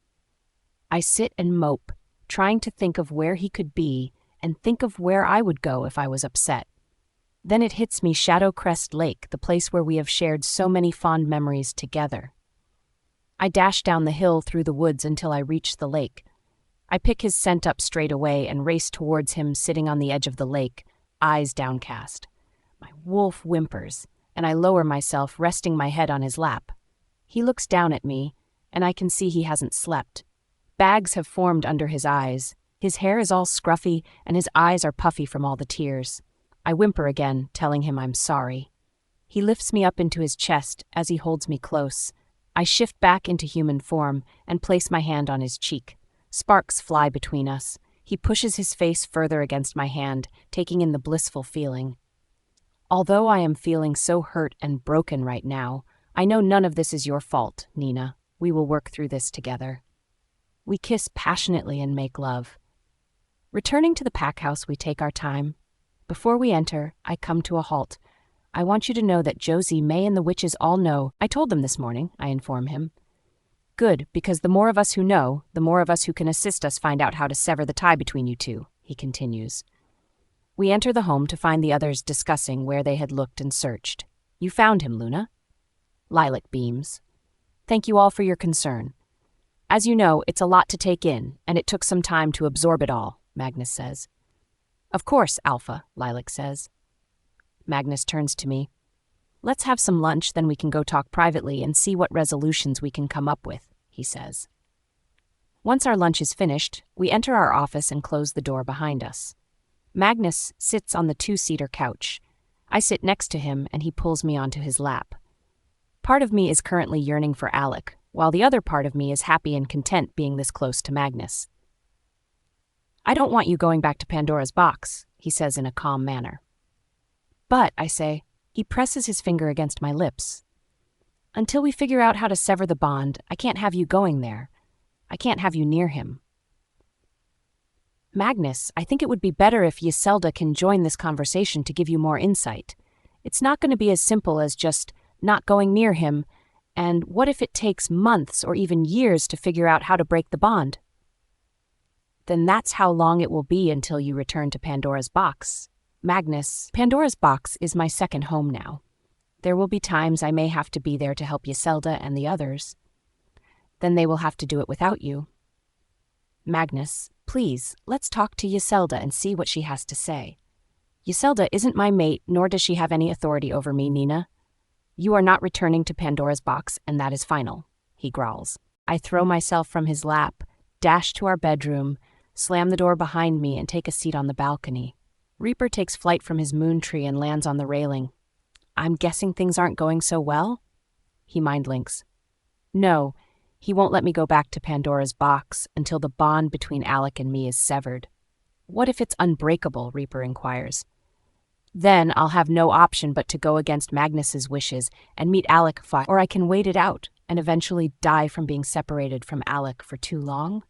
I sit and mope, trying to think of where he could be and think of where I would go if I was upset. Then it hits me, Shadow Crest Lake, the place where we have shared so many fond memories together. I dash down the hill through the woods until I reach the lake. I pick his scent up straight away and race towards him, sitting on the edge of the lake, eyes downcast. My wolf whimpers, and I lower myself, resting my head on his lap. He looks down at me, and I can see he hasn't slept. Bags have formed under his eyes. His hair is all scruffy, and his eyes are puffy from all the tears. I whimper again, telling him I'm sorry. He lifts me up into his chest as he holds me close. I shift back into human form and place my hand on his cheek. Sparks fly between us. He pushes his face further against my hand, taking in the blissful feeling. Although I am feeling so hurt and broken right now, I know none of this is your fault, Nina. We will work through this together. We kiss passionately and make love. Returning to the pack house, we take our time. Before we enter, I come to a halt. I want you to know that Josie, May, and the witches all know. I told them this morning, I inform him. Good, because the more of us who know, the more of us who can assist us find out how to sever the tie between you two, he continues. We enter the home to find the others discussing where they had looked and searched. You found him, Luna? Lilac beams. Thank you all for your concern. As you know, it's a lot to take in, and it took some time to absorb it all, Magnus says. Of course, Alpha, Lilac says. Magnus turns to me. Let's have some lunch, then we can go talk privately and see what resolutions we can come up with, he says. Once our lunch is finished, we enter our office and close the door behind us. Magnus sits on the two-seater couch. I sit next to him and he pulls me onto his lap. Part of me is currently yearning for Alec, while the other part of me is happy and content being this close to Magnus. I don't want you going back to Pandora's box, he says in a calm manner. But, I say, he presses his finger against my lips. Until we figure out how to sever the bond, I can't have you going there. I can't have you near him. Magnus, I think it would be better if Yiselda can join this conversation to give you more insight. It's not going to be as simple as just not going near him, and what if it takes months or even years to figure out how to break the bond? Then that's how long it will be until you return to Pandora's box. Magnus, Pandora's box is my second home now. There will be times I may have to be there to help Yiselda and the others. Then they will have to do it without you. Magnus, please, let's talk to Yiselda and see what she has to say. Yiselda isn't my mate, nor does she have any authority over me, Nina. You are not returning to Pandora's box, and that is final, he growls. I throw myself from his lap, dash to our bedroom, slam the door behind me, and take a seat on the balcony. Reaper takes flight from his moon tree and lands on the railing. I'm guessing things aren't going so well? He mind-links. No, he won't let me go back to Pandora's box until the bond between Alec and me is severed. What if it's unbreakable? Reaper inquires. Then I'll have no option but to go against Magnus's wishes and meet Alec, or I can wait it out and eventually die from being separated from Alec for too long.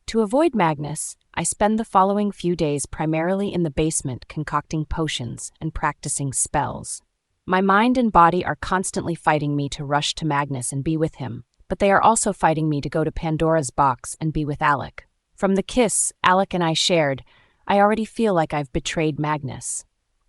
To avoid Magnus, I spend the following few days primarily in the basement concocting potions and practicing spells. My mind and body are constantly fighting me to rush to Magnus and be with him, but they are also fighting me to go to Pandora's box and be with Alec. From the kiss Alec and I shared, I already feel like I've betrayed Magnus.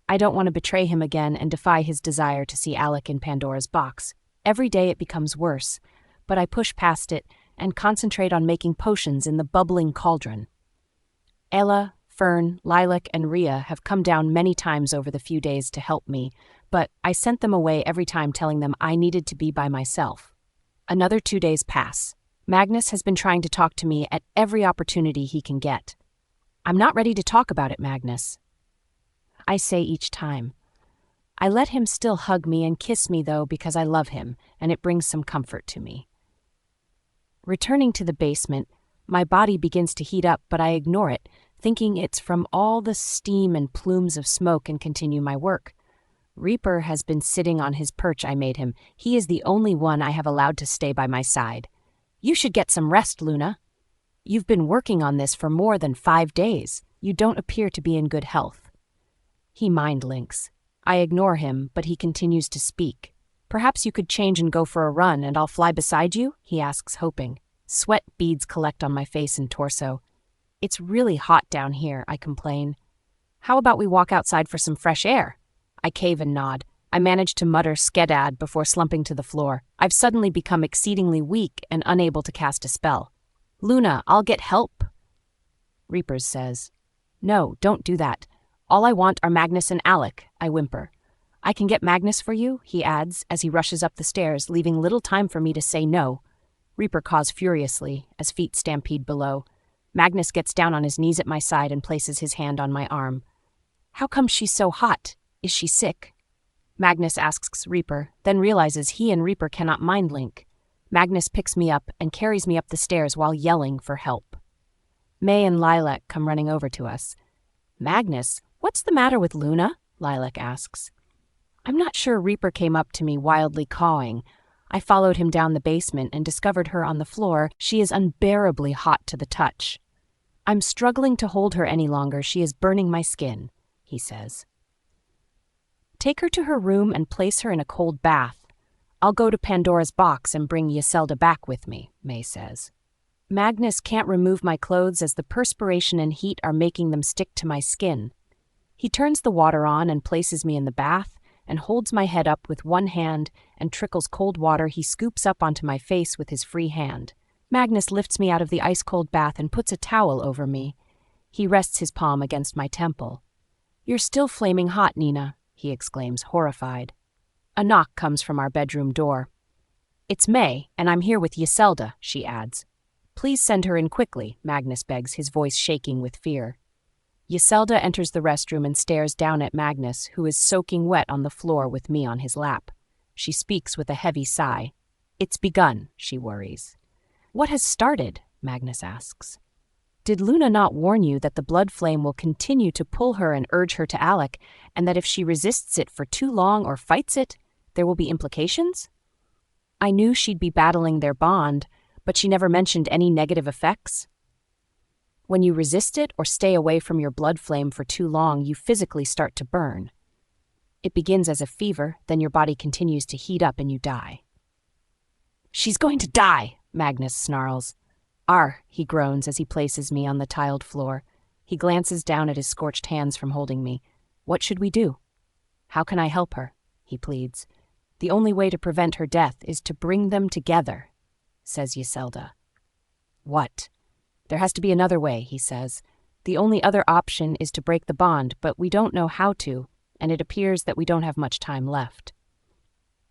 I don't want to betray him again and defy his desire to see Alec in Pandora's box. Every day it becomes worse, but I push past it and concentrate on making potions in the bubbling cauldron. Ella, Fern, Lilac, and Rhea have come down many times over the few days to help me, but I sent them away every time telling them I needed to be by myself. Another 2 days pass. Magnus has been trying to talk to me at every opportunity he can get. I'm not ready to talk about it, Magnus. I say each time. I let him still hug me and kiss me, though, because I love him, and it brings some comfort to me. Returning to the basement, my body begins to heat up, but I ignore it, thinking it's from all the steam and plumes of smoke, and continue my work. Ryker has been sitting on his perch I made him. He is the only one I have allowed to stay by my side. You should get some rest, Luna. You've been working on this for more than 5 days. You don't appear to be in good health. He mind links. I ignore him, but he continues to speak. Perhaps you could change and go for a run, and I'll fly beside you, he asks, hoping. Sweat beads collect on my face and torso. It's really hot down here, I complain. How about we walk outside for some fresh air? I cave and nod. I manage to mutter skedad before slumping to the floor. I've suddenly become exceedingly weak and unable to cast a spell. Luna, I'll get help. Reapers says. No, don't do that. All I want are Magnus and Alec, I whimper. I can get Magnus for you, he adds as he rushes up the stairs, leaving little time for me to say no. Ryker caws furiously as feet stampede below. Magnus gets down on his knees at my side and places his hand on my arm. How come she's so hot? Is she sick? Magnus asks Ryker, then realizes he and Ryker cannot mind link. Magnus picks me up and carries me up the stairs while yelling for help. May and Lilac come running over to us. Magnus, what's the matter with Luna? Lilac asks. I'm not sure. Ryker came up to me wildly cawing. I followed him down the basement and discovered her on the floor. She is unbearably hot to the touch. I'm struggling to hold her any longer. She is burning my skin, he says. Take her to her room and place her in a cold bath. I'll go to Pandora's box and bring Yiselda back with me, May says. Magnus can't remove my clothes as the perspiration and heat are making them stick to my skin. He turns the water on and places me in the bath and holds my head up with one hand and trickles cold water he scoops up onto my face with his free hand. Magnus lifts me out of the ice-cold bath and puts a towel over me. He rests his palm against my temple. You're still flaming hot, Nina, he exclaims, horrified. A knock comes from our bedroom door. It's May, and I'm here with Yiselda, she adds. Please send her in quickly, Magnus begs, his voice shaking with fear. Yiselda enters the restroom and stares down at Magnus, who is soaking wet on the floor with me on his lap. She speaks with a heavy sigh. It's begun, she worries. What has started? Magnus asks. Did Luna not warn you that the blood flame will continue to pull her and urge her to Alec, and that if she resists it for too long or fights it, there will be implications? I knew she'd be battling their bond, but she never mentioned any negative effects. When you resist it or stay away from your blood flame for too long, you physically start to burn. It begins as a fever, then your body continues to heat up and you die. She's going to die, Magnus snarls. He groans as he places me on the tiled floor. He glances down at his scorched hands from holding me. What should we do? How can I help her? He pleads. The only way to prevent her death is to bring them together, says Yiselda. What? There has to be another way, he says. The only other option is to break the bond, but we don't know how to, and it appears that we don't have much time left.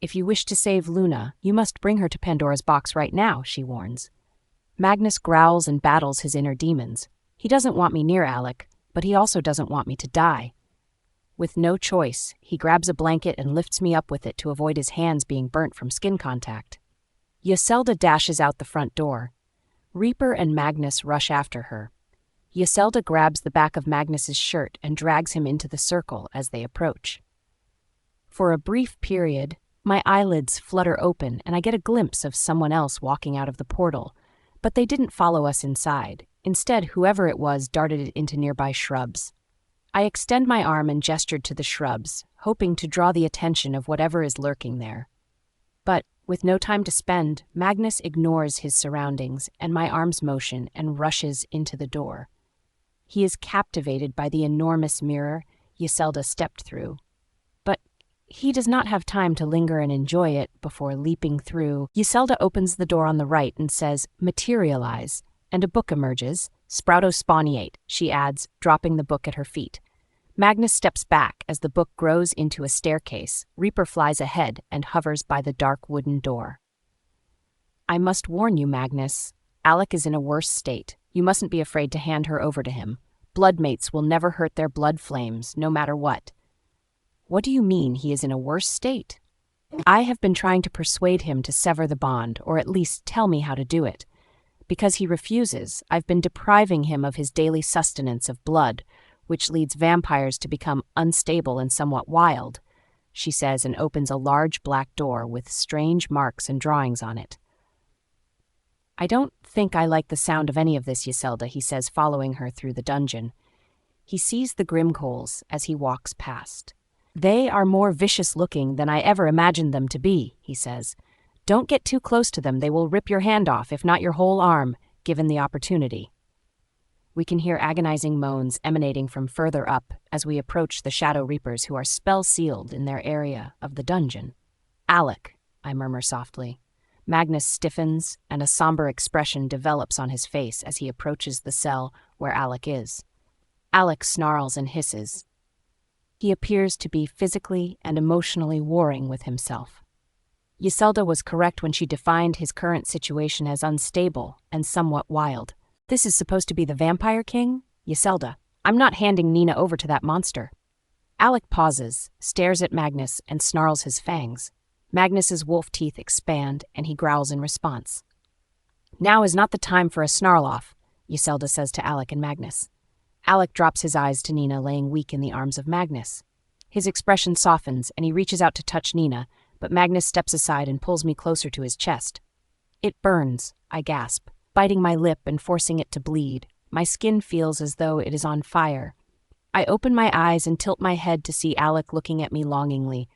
If you wish to save Luna, you must bring her to Pandora's box right now, she warns. Magnus growls and battles his inner demons. He doesn't want me near Alec, but he also doesn't want me to die. With no choice, he grabs a blanket and lifts me up with it to avoid his hands being burnt from skin contact. Yiselda dashes out the front door. Ryker and Magnus rush after her. Yiselda grabs the back of Magnus's shirt and drags him into the circle as they approach. For a brief period, my eyelids flutter open and I get a glimpse of someone else walking out of the portal, but they didn't follow us inside. Instead, whoever it was darted it into nearby shrubs. I extend my arm and gestured to the shrubs, hoping to draw the attention of whatever is lurking there. But, with no time to spend, Magnus ignores his surroundings and my arm's motion and rushes into the door. He is captivated by the enormous mirror Yiselda stepped through. But he does not have time to linger and enjoy it before leaping through. Yiselda opens the door on the right and says, "Materialize," and a book emerges. "Sproutosponiate," she adds, dropping the book at her feet. Magnus steps back as the book grows into a staircase. Ryker flies ahead and hovers by the dark wooden door. I must warn you, Magnus. Alec is in a worse state. You mustn't be afraid to hand her over to him. Bloodmates will never hurt their blood flames, no matter what. What do you mean he is in a worse state? I have been trying to persuade him to sever the bond, or at least tell me how to do it. Because he refuses, I've been depriving him of his daily sustenance of blood, which leads vampires to become unstable and somewhat wild, she says, and opens a large black door with strange marks and drawings on it. I don't think I like the sound of any of this, Yselda, he says, following her through the dungeon. He sees the Grimcoals as he walks past. They are more vicious-looking than I ever imagined them to be, he says. Don't get too close to them. They will rip your hand off, if not your whole arm, given the opportunity. We can hear agonizing moans emanating from further up as we approach the Shadow Reapers, who are spell-sealed in their area of the dungeon. Alec, I murmur softly. Magnus stiffens, and a somber expression develops on his face as he approaches the cell where Alec is. Alec snarls and hisses. He appears to be physically and emotionally warring with himself. Yselda was correct when she defined his current situation as unstable and somewhat wild. This is supposed to be the Vampire King? Yselda, I'm not handing Nina over to that monster. Alec pauses, stares at Magnus, and snarls his fangs. Magnus's wolf teeth expand, and he growls in response. Now is not the time for a snarl-off, Yselda says to Alec and Magnus. Alec drops his eyes to Nina, laying weak in the arms of Magnus. His expression softens, and he reaches out to touch Nina, but Magnus steps aside and pulls me closer to his chest. It burns, I gasp, biting my lip and forcing it to bleed. My skin feels as though it is on fire. I open my eyes and tilt my head to see Alec looking at me longingly.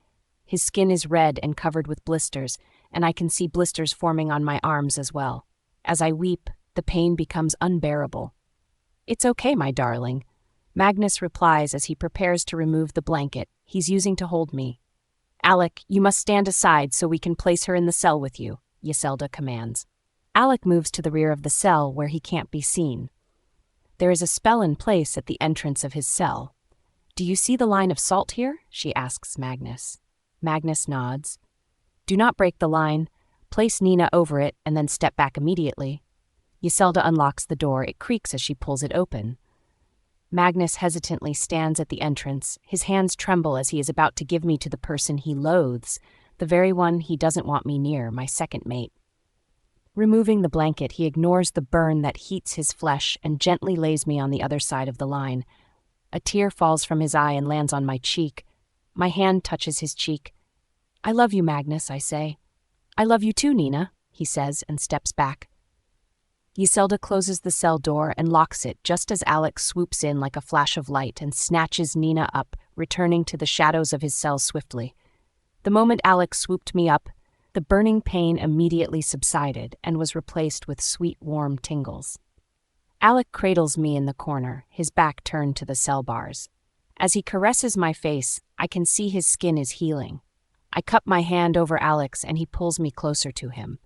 His skin is red and covered with blisters, and I can see blisters forming on my arms as well. As I weep, the pain becomes unbearable. It's okay, my darling. Magnus replies as he prepares to remove the blanket he's using to hold me. Alec, you must stand aside so we can place her in the cell with you, Yselda commands. Alec moves to the rear of the cell where he can't be seen. There is a spell in place at the entrance of his cell. Do you see the line of salt here? She asks Magnus. Magnus nods. Do not break the line. Place Nina over it and then step back immediately. Yselda unlocks the door. It creaks as she pulls it open. Magnus hesitantly stands at the entrance. His hands tremble as he is about to give me to the person he loathes, the very one he doesn't want me near, my second mate. Removing the blanket, he ignores the burn that heats his flesh and gently lays me on the other side of the line. A tear falls from his eye and lands on my cheek. My hand touches his cheek. I love you, Magnus, I say. I love you too, Nina, he says and steps back. Yselda closes the cell door and locks it just as Alec swoops in like a flash of light and snatches Nina up, returning to the shadows of his cell swiftly. The moment Alec swooped me up, the burning pain immediately subsided and was replaced with sweet, warm tingles. Alec cradles me in the corner, his back turned to the cell bars. As he caresses my face, I can see his skin is healing. I cup my hand over Alec's and he pulls me closer to him.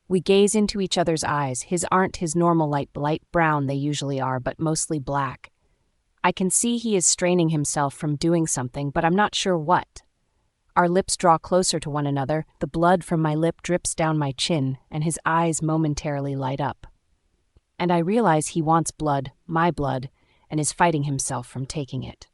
We gaze into each other's eyes. His aren't his normal light brown they usually are, but mostly black. I can see he is straining himself from doing something, but I'm not sure what. Our lips draw closer to one another, the blood from my lip drips down my chin, and his eyes momentarily light up. And I realize he wants blood, my blood, and is fighting himself from taking it.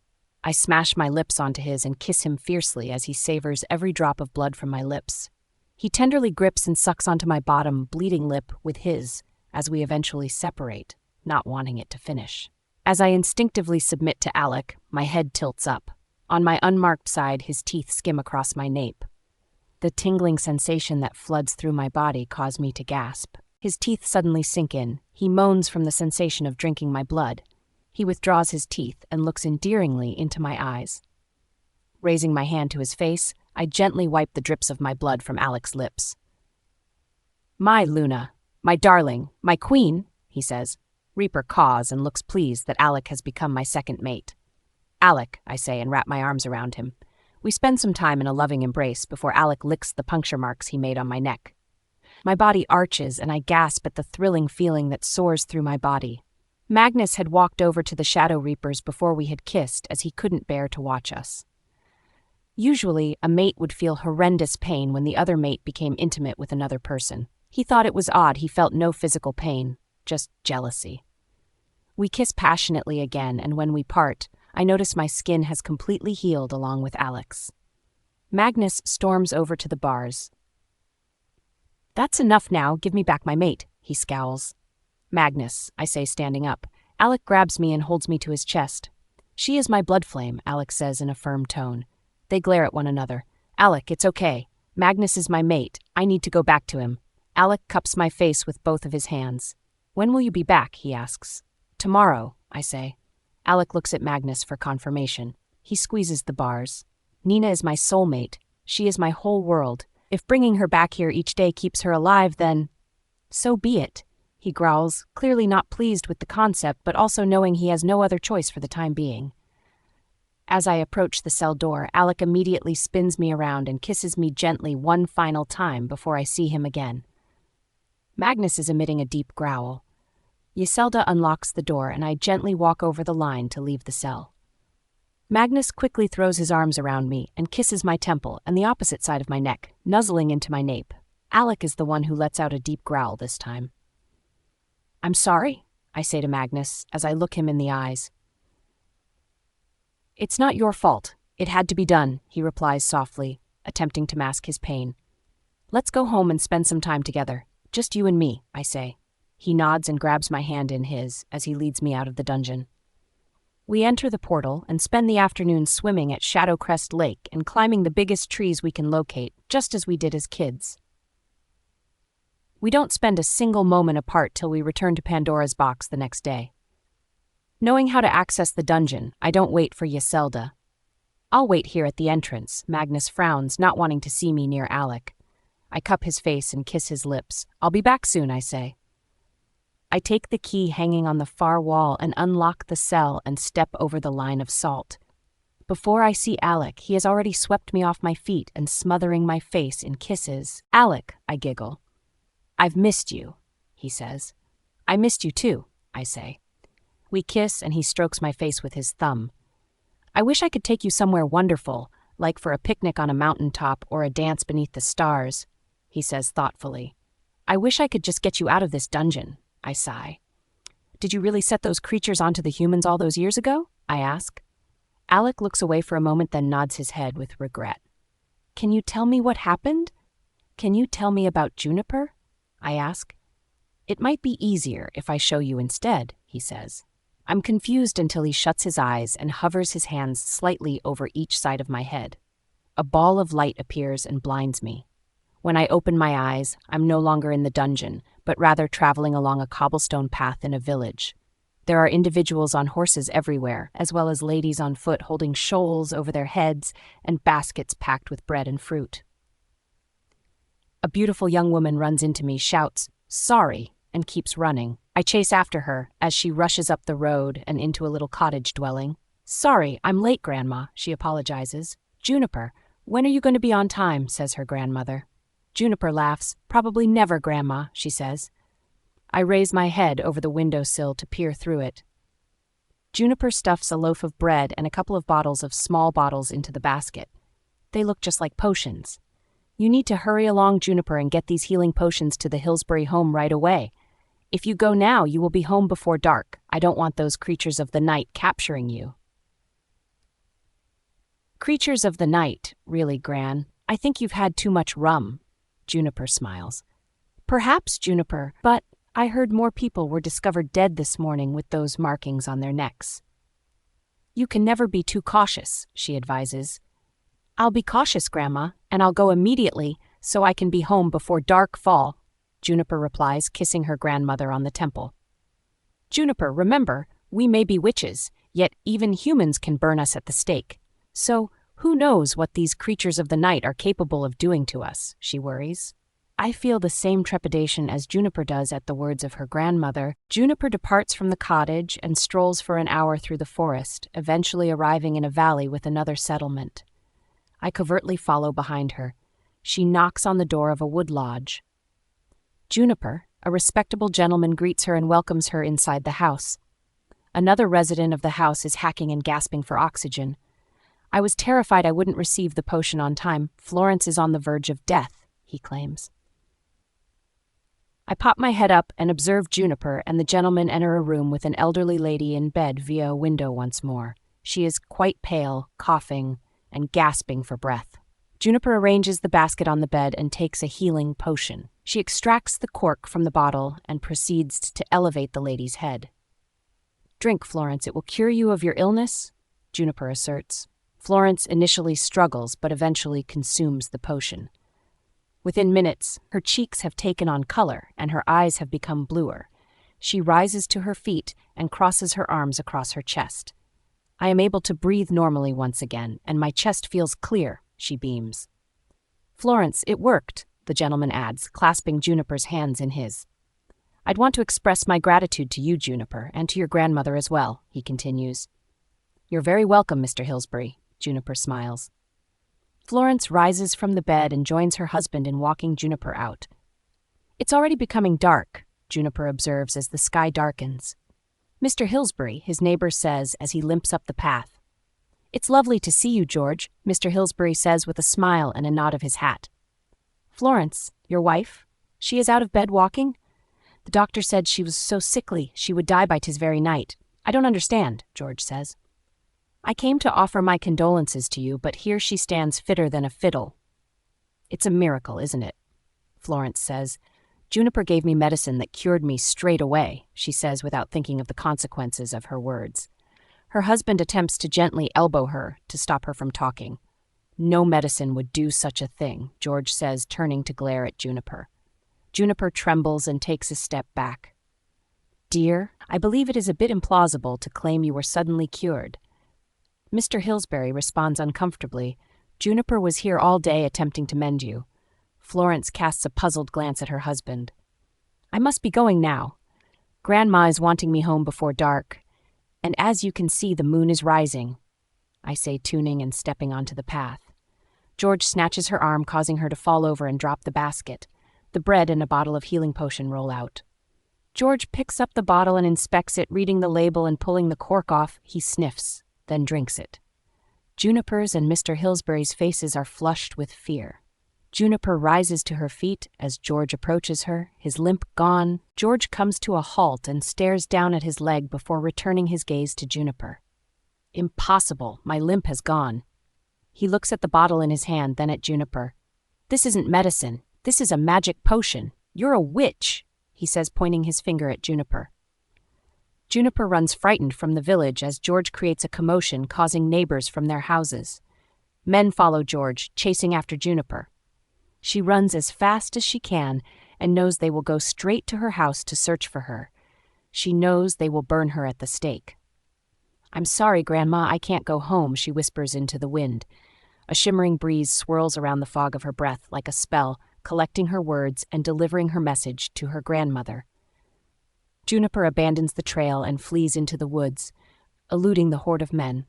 I smash my lips onto his and kiss him fiercely as he savors every drop of blood from my lips. He tenderly grips and sucks onto my bottom, bleeding lip with his, as we eventually separate, not wanting it to finish. As I instinctively submit to Alec, my head tilts up. On my unmarked side, his teeth skim across my nape. The tingling sensation that floods through my body causes me to gasp. His teeth suddenly sink in. He moans from the sensation of drinking my blood. He withdraws his teeth and looks endearingly into my eyes. Raising my hand to his face, I gently wipe the drips of my blood from Alec's lips. My Luna, my darling, my queen, he says. Reaper caws and looks pleased that Alec has become my second mate. Alec, I say and wrap my arms around him. We spend some time in a loving embrace before Alec licks the puncture marks he made on my neck. My body arches and I gasp at the thrilling feeling that soars through my body. Magnus had walked over to the Shadow Reapers before we had kissed as he couldn't bear to watch us. Usually, a mate would feel horrendous pain when the other mate became intimate with another person. He thought it was odd he felt no physical pain, just jealousy. We kiss passionately again, and when we part, I notice my skin has completely healed along with Alex. Magnus storms over to the bars. "That's enough now, give me back my mate," he scowls. "Magnus," I say, standing up. Alec grabs me and holds me to his chest. "She is my blood flame," Alex says in a firm tone. They glare at one another. "Alec, it's okay. Magnus is my mate. I need to go back to him." Alec cups my face with both of his hands. "When will you be back?" he asks. "Tomorrow," I say. Alec looks at Magnus for confirmation. He squeezes the bars. "Nina is my soulmate. She is my whole world. If bringing her back here each day keeps her alive, then so be it," he growls, clearly not pleased with the concept, but also knowing he has no other choice for the time being. As I approach the cell door, Alec immediately spins me around and kisses me gently one final time before I see him again. Magnus is emitting a deep growl. Yiselda unlocks the door, and I gently walk over the line to leave the cell. Magnus quickly throws his arms around me and kisses my temple and the opposite side of my neck, nuzzling into my nape. Alec is the one who lets out a deep growl this time. "I'm sorry," I say to Magnus as I look him in the eyes. "It's not your fault. It had to be done," he replies softly, attempting to mask his pain. "Let's go home and spend some time together. Just you and me," I say. He nods and grabs my hand in his as he leads me out of the dungeon. We enter the portal and spend the afternoon swimming at Shadowcrest Lake and climbing the biggest trees we can locate, just as we did as kids. We don't spend a single moment apart till we return to Pandora's box the next day. Knowing how to access the dungeon, I don't wait for Yiselda. "I'll wait here at the entrance," Magnus frowns, not wanting to see me near Alec. I cup his face and kiss his lips. "I'll be back soon," I say. I take the key hanging on the far wall and unlock the cell and step over the line of salt. Before I see Alec, he has already swept me off my feet and smothering my face in kisses. "Alec," I giggle. "I've missed you," he says. "I missed you too," I say. We kiss and he strokes my face with his thumb. "I wish I could take you somewhere wonderful, like for a picnic on a mountaintop or a dance beneath the stars," he says thoughtfully. "I wish I could just get you out of this dungeon," I sigh. "Did you really set those creatures onto the humans all those years ago?" I ask. Alec looks away for a moment, then nods his head with regret. "Can you tell me what happened? Can you tell me about Juniper?" I ask. "It might be easier if I show you instead," he says. I'm confused until he shuts his eyes and hovers his hands slightly over each side of my head. A ball of light appears and blinds me. When I open my eyes, I'm no longer in the dungeon, but rather traveling along a cobblestone path in a village. There are individuals on horses everywhere, as well as ladies on foot holding shoals over their heads and baskets packed with bread and fruit. A beautiful young woman runs into me, shouts, "Sorry," and keeps running. I chase after her as she rushes up the road and into a little cottage dwelling. "Sorry, I'm late, Grandma," she apologizes. "Juniper, when are you going to be on time?" says her grandmother. Juniper laughs. "Probably never, Grandma," she says. I raise my head over the windowsill to peer through it. Juniper stuffs a loaf of bread and a couple of small bottles into the basket. They look just like potions. "You need to hurry along, Juniper, and get these healing potions to the Hillsbury home right away. If you go now, you will be home before dark. I don't want those creatures of the night capturing you." "Creatures of the night, really, Gran? I think you've had too much rum." Juniper smiles. "Perhaps, Juniper, but I heard more people were discovered dead this morning with those markings on their necks." "You can never be too cautious," she advises. "I'll be cautious, Grandma, and I'll go immediately so I can be home before dark fall," Juniper replies, kissing her grandmother on the temple. "Juniper, remember, we may be witches, yet even humans can burn us at the stake. So who knows what these creatures of the night are capable of doing to us," she worries. I feel the same trepidation as Juniper does at the words of her grandmother. Juniper departs from the cottage and strolls for an hour through the forest, eventually arriving in a valley with another settlement. I covertly follow behind her. She knocks on the door of a wood lodge. Juniper, a respectable gentleman, greets her and welcomes her inside the house. Another resident of the house is hacking and gasping for oxygen. "I was terrified I wouldn't receive the potion on time. Florence is on the verge of death," he claims. I pop my head up and observe Juniper and the gentleman enter a room with an elderly lady in bed via a window once more. She is quite pale, coughing, and gasping for breath. Juniper arranges the basket on the bed and takes a healing potion. She extracts the cork from the bottle and proceeds to elevate the lady's head. "Drink, Florence, it will cure you of your illness," Juniper asserts. Florence initially struggles but eventually consumes the potion. Within minutes, her cheeks have taken on color and her eyes have become bluer. She rises to her feet and crosses her arms across her chest. "I am able to breathe normally once again, and my chest feels clear," she beams. "Florence, it worked," the gentleman adds, clasping Juniper's hands in his. "I'd want to express my gratitude to you, Juniper, and to your grandmother as well," he continues. "You're very welcome, Mr. Hillsbury," Juniper smiles. Florence rises from the bed and joins her husband in walking Juniper out. "It's already becoming dark," Juniper observes as the sky darkens. "Mr. Hillsbury," his neighbor says as he limps up the path. "It's lovely to see you, George," Mr. Hillsbury says with a smile and a nod of his hat. "Florence, your wife? She is out of bed walking? The doctor said she was so sickly she would die by 'tis very night. I don't understand," George says. "I came to offer my condolences to you, but here she stands fitter than a fiddle." "It's a miracle, isn't it?" Florence says. "Juniper gave me medicine that cured me straight away," she says without thinking of the consequences of her words. Her husband attempts to gently elbow her to stop her from talking. "No medicine would do such a thing," George says, turning to glare at Juniper. Juniper trembles and takes a step back. "Dear, I believe it is a bit implausible to claim you were suddenly cured." Mr. Hillsbury responds uncomfortably. "Juniper was here all day attempting to mend you." Florence casts a puzzled glance at her husband. "I must be going now. Grandma is wanting me home before dark. And as you can see, the moon is rising," I say, tuning and stepping onto the path. George snatches her arm, causing her to fall over and drop the basket. The bread and a bottle of healing potion roll out. George picks up the bottle and inspects it, reading the label and pulling the cork off. He sniffs, then drinks it. Juniper's and Mr. Hillsbury's faces are flushed with fear. Juniper rises to her feet as George approaches her, his limp gone. George comes to a halt and stares down at his leg before returning his gaze to Juniper. "Impossible, my limp has gone." He looks at the bottle in his hand, then at Juniper. "This isn't medicine. This is a magic potion. You're a witch," he says, pointing his finger at Juniper. Juniper runs frightened from the village as George creates a commotion, causing neighbors from their houses. Men follow George, chasing after Juniper. She runs as fast as she can and knows they will go straight to her house to search for her. She knows they will burn her at the stake. "I'm sorry, Grandma, I can't go home," she whispers into the wind. A shimmering breeze swirls around the fog of her breath like a spell, collecting her words and delivering her message to her grandmother. Juniper abandons the trail and flees into the woods, eluding the horde of men.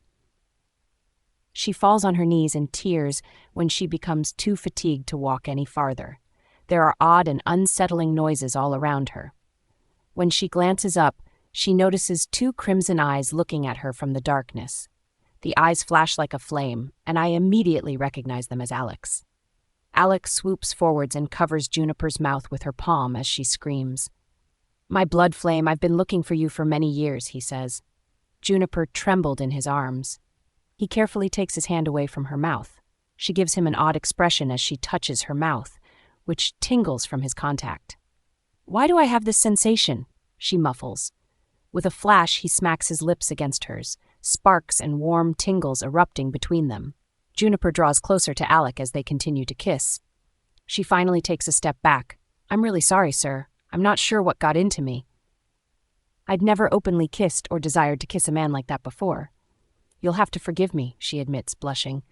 She falls on her knees in tears when she becomes too fatigued to walk any farther. There are odd and unsettling noises all around her. When she glances up, she notices two crimson eyes looking at her from the darkness. The eyes flash like a flame, and I immediately recognize them as Alex. Alex swoops forwards and covers Juniper's mouth with her palm as she screams. "My blood flame, I've been looking for you for many years," he says. Juniper trembled in his arms. He carefully takes his hand away from her mouth. She gives him an odd expression as she touches her mouth, which tingles from his contact. "Why do I have this sensation?" she muffles. With a flash, he smacks his lips against hers, sparks and warm tingles erupting between them. Juniper draws closer to Alec as they continue to kiss. She finally takes a step back. "I'm really sorry, sir. I'm not sure what got into me. I'd never openly kissed or desired to kiss a man like that before." "You'll have to forgive me," she admits, blushing.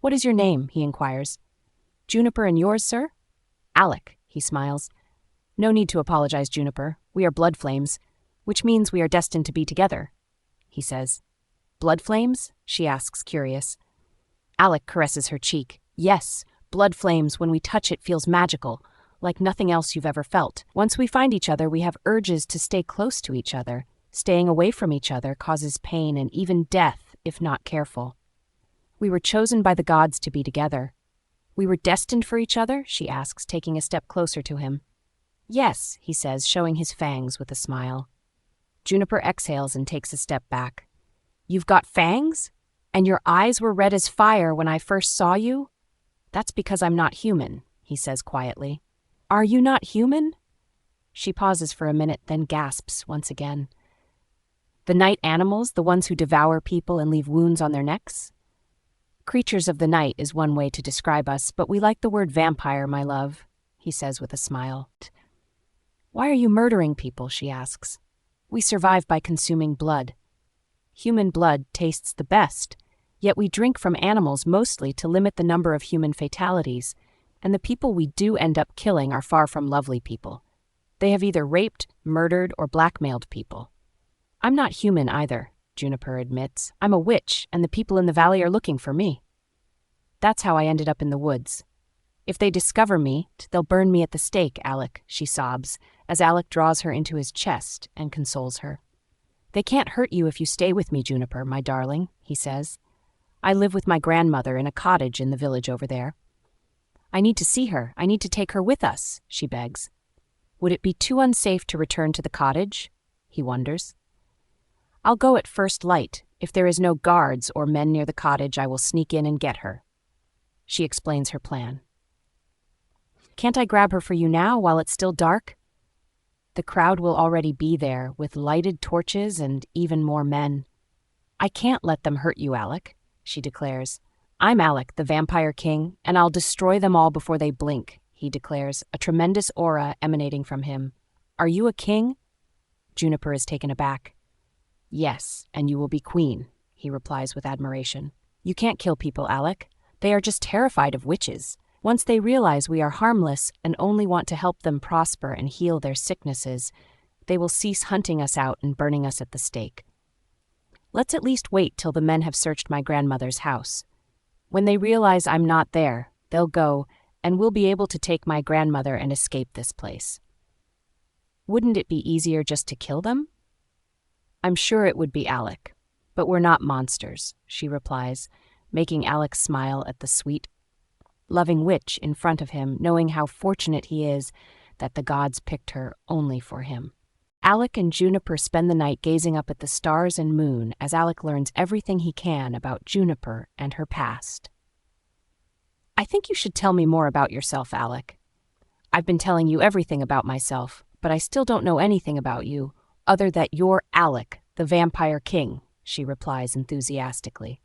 "What is your name?" he inquires. "Juniper, and yours, sir?" "Alec," he smiles. "No need to apologize, Juniper. We are blood flames, which means we are destined to be together," he says. "Blood flames?" she asks, curious. Alec caresses her cheek. "Yes, blood flames. When we touch it feels magical, like nothing else you've ever felt. Once we find each other, we have urges to stay close to each other. Staying away from each other causes pain and even death if not careful. We were chosen by the gods to be together." "We were destined for each other?" she asks, taking a step closer to him. Yes, he says, showing his fangs with a smile. Juniper exhales and takes a step back. You've got fangs? And your eyes were red as fire when I first saw you? That's because I'm not human, he says quietly. Are you not human? She pauses for a minute, then gasps once again. The night animals, the ones who devour people and leave wounds on their necks? Creatures of the night is one way to describe us, but we like the word vampire, my love, he says with a smile. Why are you murdering people, she asks. We survive by consuming blood. Human blood tastes the best, yet we drink from animals mostly to limit the number of human fatalities, and the people we do end up killing are far from lovely people. They have either raped, murdered, or blackmailed people. I'm not human either, Juniper admits. I'm a witch, and the people in the valley are looking for me. That's how I ended up in the woods. If they discover me, they'll burn me at the stake, Alec, she sobs, as Alec draws her into his chest and consoles her. They can't hurt you if you stay with me, Juniper, my darling, he says. I live with my grandmother in a cottage in the village over there. I need to see her. I need to take her with us, she begs. Would it be too unsafe to return to the cottage? He wonders. I'll go at first light. If there is no guards or men near the cottage, I will sneak in and get her. She explains her plan. Can't I grab her for you now while it's still dark? The crowd will already be there with lighted torches and even more men. I can't let them hurt you, Alec, she declares. I'm Alec, the Vampire King, and I'll destroy them all before they blink, he declares, a tremendous aura emanating from him. Are you a king? Juniper is taken aback. Yes, and you will be queen, he replies with admiration. You can't kill people, Alec. They are just terrified of witches. Once they realize we are harmless and only want to help them prosper and heal their sicknesses, they will cease hunting us out and burning us at the stake. Let's at least wait till the men have searched my grandmother's house. When they realize I'm not there, they'll go, and we'll be able to take my grandmother and escape this place. Wouldn't it be easier just to kill them? I'm sure it would be, Alec, but we're not monsters, she replies, making Alec smile at the sweet, loving witch in front of him, knowing how fortunate he is that the gods picked her only for him. Alec and Juniper spend the night gazing up at the stars and moon as Alec learns everything he can about Juniper and her past. I think you should tell me more about yourself, Alec. I've been telling you everything about myself, but I still don't know anything about you, other than you're Alec, the Vampire King, she replies enthusiastically.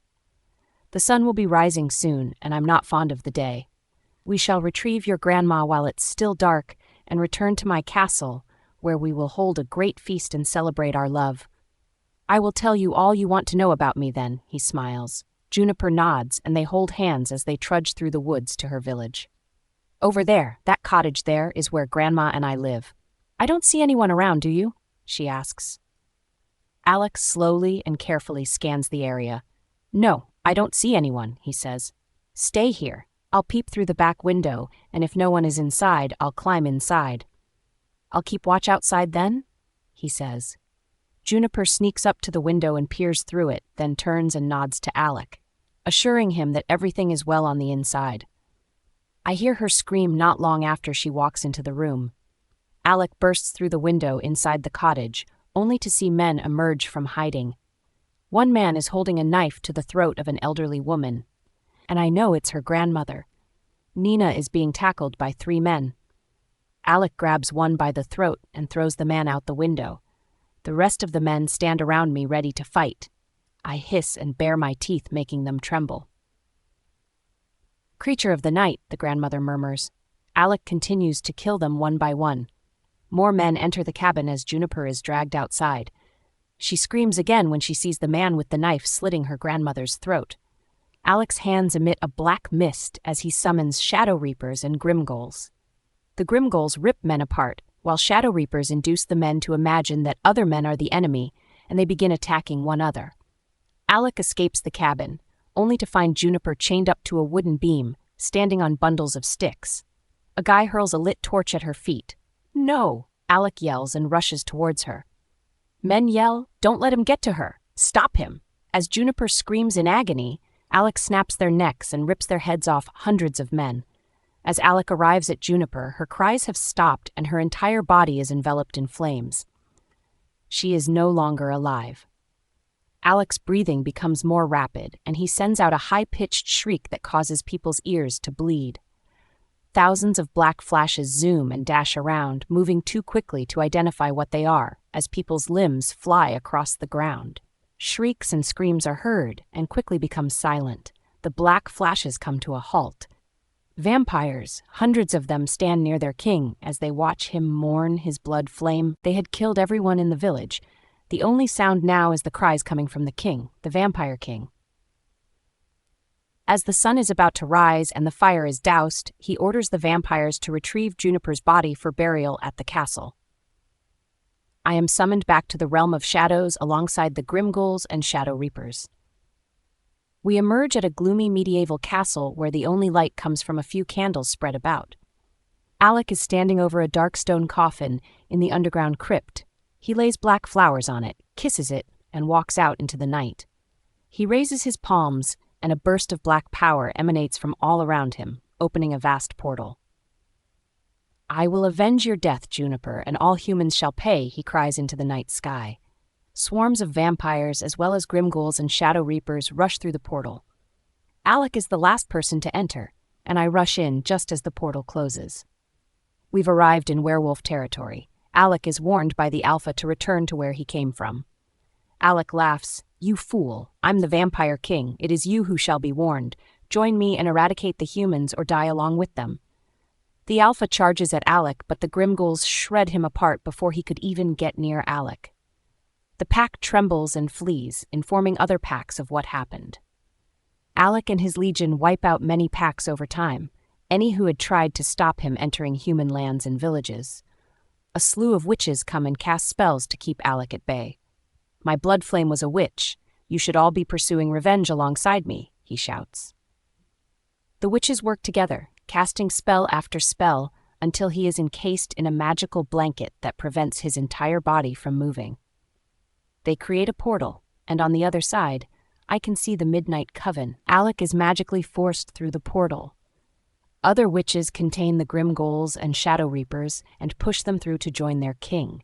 The sun will be rising soon, and I'm not fond of the day. We shall retrieve your grandma while it's still dark and return to my castle, where we will hold a great feast and celebrate our love. I will tell you all you want to know about me then, he smiles. Juniper nods, and they hold hands as they trudge through the woods to her village. Over there, that cottage there, is where Grandma and I live. I don't see anyone around, do you? She asks. Alex slowly and carefully scans the area. No, I don't see anyone, he says. Stay here. I'll peep through the back window, and if no one is inside, I'll climb inside. I'll keep watch outside then, he says. Juniper sneaks up to the window and peers through it, then turns and nods to Alec, assuring him that everything is well on the inside. I hear her scream not long after she walks into the room. Alec bursts through the window inside the cottage, only to see men emerge from hiding. One man is holding a knife to the throat of an elderly woman, and I know it's her grandmother. Nina is being tackled by 3 men. Alec grabs one by the throat and throws the man out the window. The rest of the men stand around me ready to fight. I hiss and bare my teeth, making them tremble. Creature of the night, the grandmother murmurs. Alec continues to kill them one by one. More men enter the cabin as Juniper is dragged outside. She screams again when she sees the man with the knife slitting her grandmother's throat. Alec's hands emit a black mist as he summons Shadow Reapers and Grimgulls. The Grimgulls rip men apart, while Shadow Reapers induce the men to imagine that other men are the enemy, and they begin attacking one another. Alec escapes the cabin, only to find Juniper chained up to a wooden beam, standing on bundles of sticks. A guy hurls a lit torch at her feet. No! Alec yells and rushes towards her. Men yell, don't let him get to her. Stop him. As Juniper screams in agony, Alec snaps their necks and rips their heads off hundreds of men. As Alec arrives at Juniper, her cries have stopped and her entire body is enveloped in flames. She is no longer alive. Alec's breathing becomes more rapid, and he sends out a high-pitched shriek that causes people's ears to bleed. Thousands of black flashes zoom and dash around, moving too quickly to identify what they are, as people's limbs fly across the ground. Shrieks and screams are heard and quickly become silent. The black flashes come to a halt. Vampires, hundreds of them, stand near their king as they watch him mourn his blood flame. They had killed everyone in the village. The only sound now is the cries coming from the king, the vampire king. As the sun is about to rise and the fire is doused, he orders the vampires to retrieve Juniper's body for burial at the castle. I am summoned back to the realm of shadows alongside the Grimghouls and Shadow Reapers. We emerge at a gloomy medieval castle where the only light comes from a few candles spread about. Alec is standing over a dark stone coffin in the underground crypt. He lays black flowers on it, kisses it, and walks out into the night. He raises his palms, and a burst of black power emanates from all around him, opening a vast portal. "I will avenge your death, Juniper, and all humans shall pay," he cries into the night sky. Swarms of vampires, as well as Grimghouls and Shadow Reapers, rush through the portal. Alec is the last person to enter, and I rush in just as the portal closes. We've arrived in werewolf territory. Alec is warned by the Alpha to return to where he came from. Alec laughs. "You fool, I'm the Vampire King. It is you who shall be warned. Join me and eradicate the humans or die along with them." The Alpha charges at Alec, but the Grimghouls shred him apart before he could even get near Alec. The pack trembles and flees, informing other packs of what happened. Alec and his legion wipe out many packs over time, any who had tried to stop him entering human lands and villages. A slew of witches come and cast spells to keep Alec at bay. "My blood flame was a witch. You should all be pursuing revenge alongside me," he shouts. The witches work together, casting spell after spell until he is encased in a magical blanket that prevents his entire body from moving. They create a portal, and on the other side, I can see the Midnight Coven. Alec is magically forced through the portal. Other witches contain the Grimghouls and Shadow Reapers and push them through to join their king.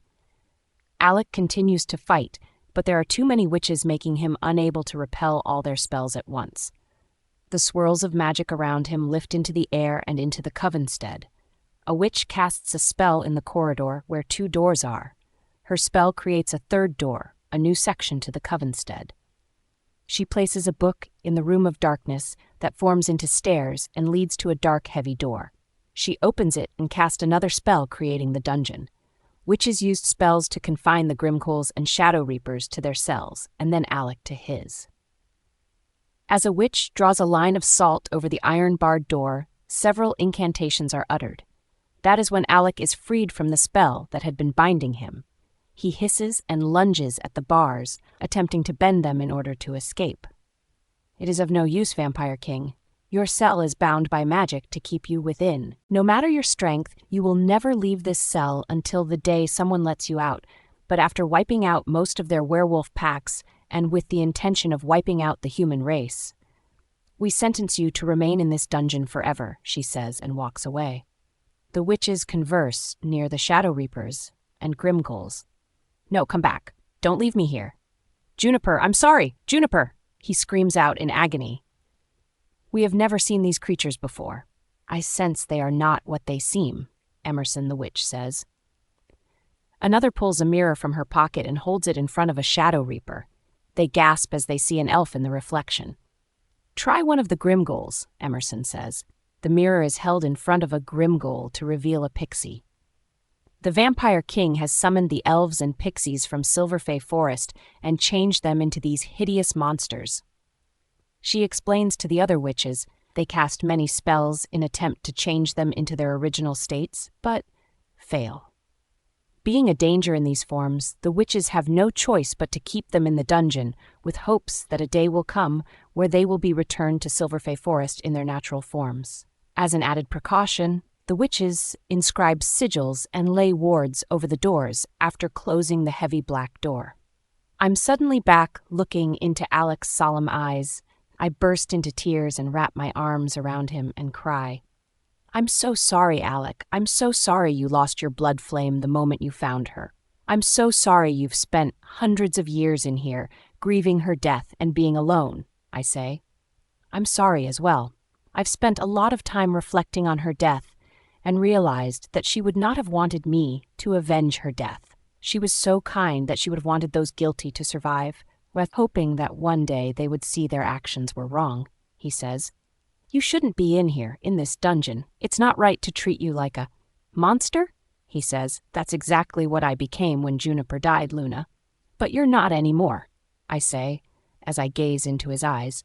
Alec continues to fight, but there are too many witches making him unable to repel all their spells at once. The swirls of magic around him lift into the air and into the covenstead. A witch casts a spell in the corridor where 2 doors are. Her spell creates a 3rd door, a new section to the covenstead. She places a book in the room of darkness that forms into stairs and leads to a dark, heavy door. She opens it and casts another spell, creating the dungeon. Witches used spells to confine the Grimghouls and Shadow Reapers to their cells, and then Alec to his. As a witch draws a line of salt over the iron-barred door, several incantations are uttered. That is when Alec is freed from the spell that had been binding him. He hisses and lunges at the bars, attempting to bend them in order to escape. "It is of no use, Vampire King. Your cell is bound by magic to keep you within. No matter your strength, you will never leave this cell until the day someone lets you out, but after wiping out most of their werewolf packs, and with the intention of wiping out the human race. We sentence you to remain in this dungeon forever," she says and walks away. The witches converse near the Shadow Reapers and Grimghouls. "No, come back. Don't leave me here." "Juniper, I'm sorry, Juniper!" he screams out in agony. "We have never seen these creatures before. I sense they are not what they seem," Emerson the witch says. Another pulls a mirror from her pocket and holds it in front of a Shadow Reaper. They gasp as they see an elf in the reflection. "Try one of the Grimghouls," Emerson says. The mirror is held in front of a Grimghoul to reveal a pixie. The Vampire King has summoned the elves and pixies from Silverfay Forest and changed them into these hideous monsters. She explains to the other witches they cast many spells in attempt to change them into their original states, but fail. Being a danger in these forms, the witches have no choice but to keep them in the dungeon, with hopes that a day will come where they will be returned to Silverfay Forest in their natural forms. As an added precaution, the witches inscribe sigils and lay wards over the doors after closing the heavy black door. I'm suddenly back looking into Alec's solemn eyes. I burst into tears and wrap my arms around him and cry. I'm so sorry, Alec. I'm so sorry you lost your blood flame the moment you found her. I'm so sorry you've spent hundreds of years in here, grieving her death and being alone, I say. I'm sorry as well. I've spent a lot of time reflecting on her death and realized that she would not have wanted me to avenge her death. She was so kind that she would have wanted those guilty to survive, with hoping that one day they would see their actions were wrong, he says. You shouldn't be in here, in this dungeon. It's not right to treat you like a monster, he says. That's exactly what I became when Juniper died, Luna. But you're not anymore, I say, as I gaze into his eyes.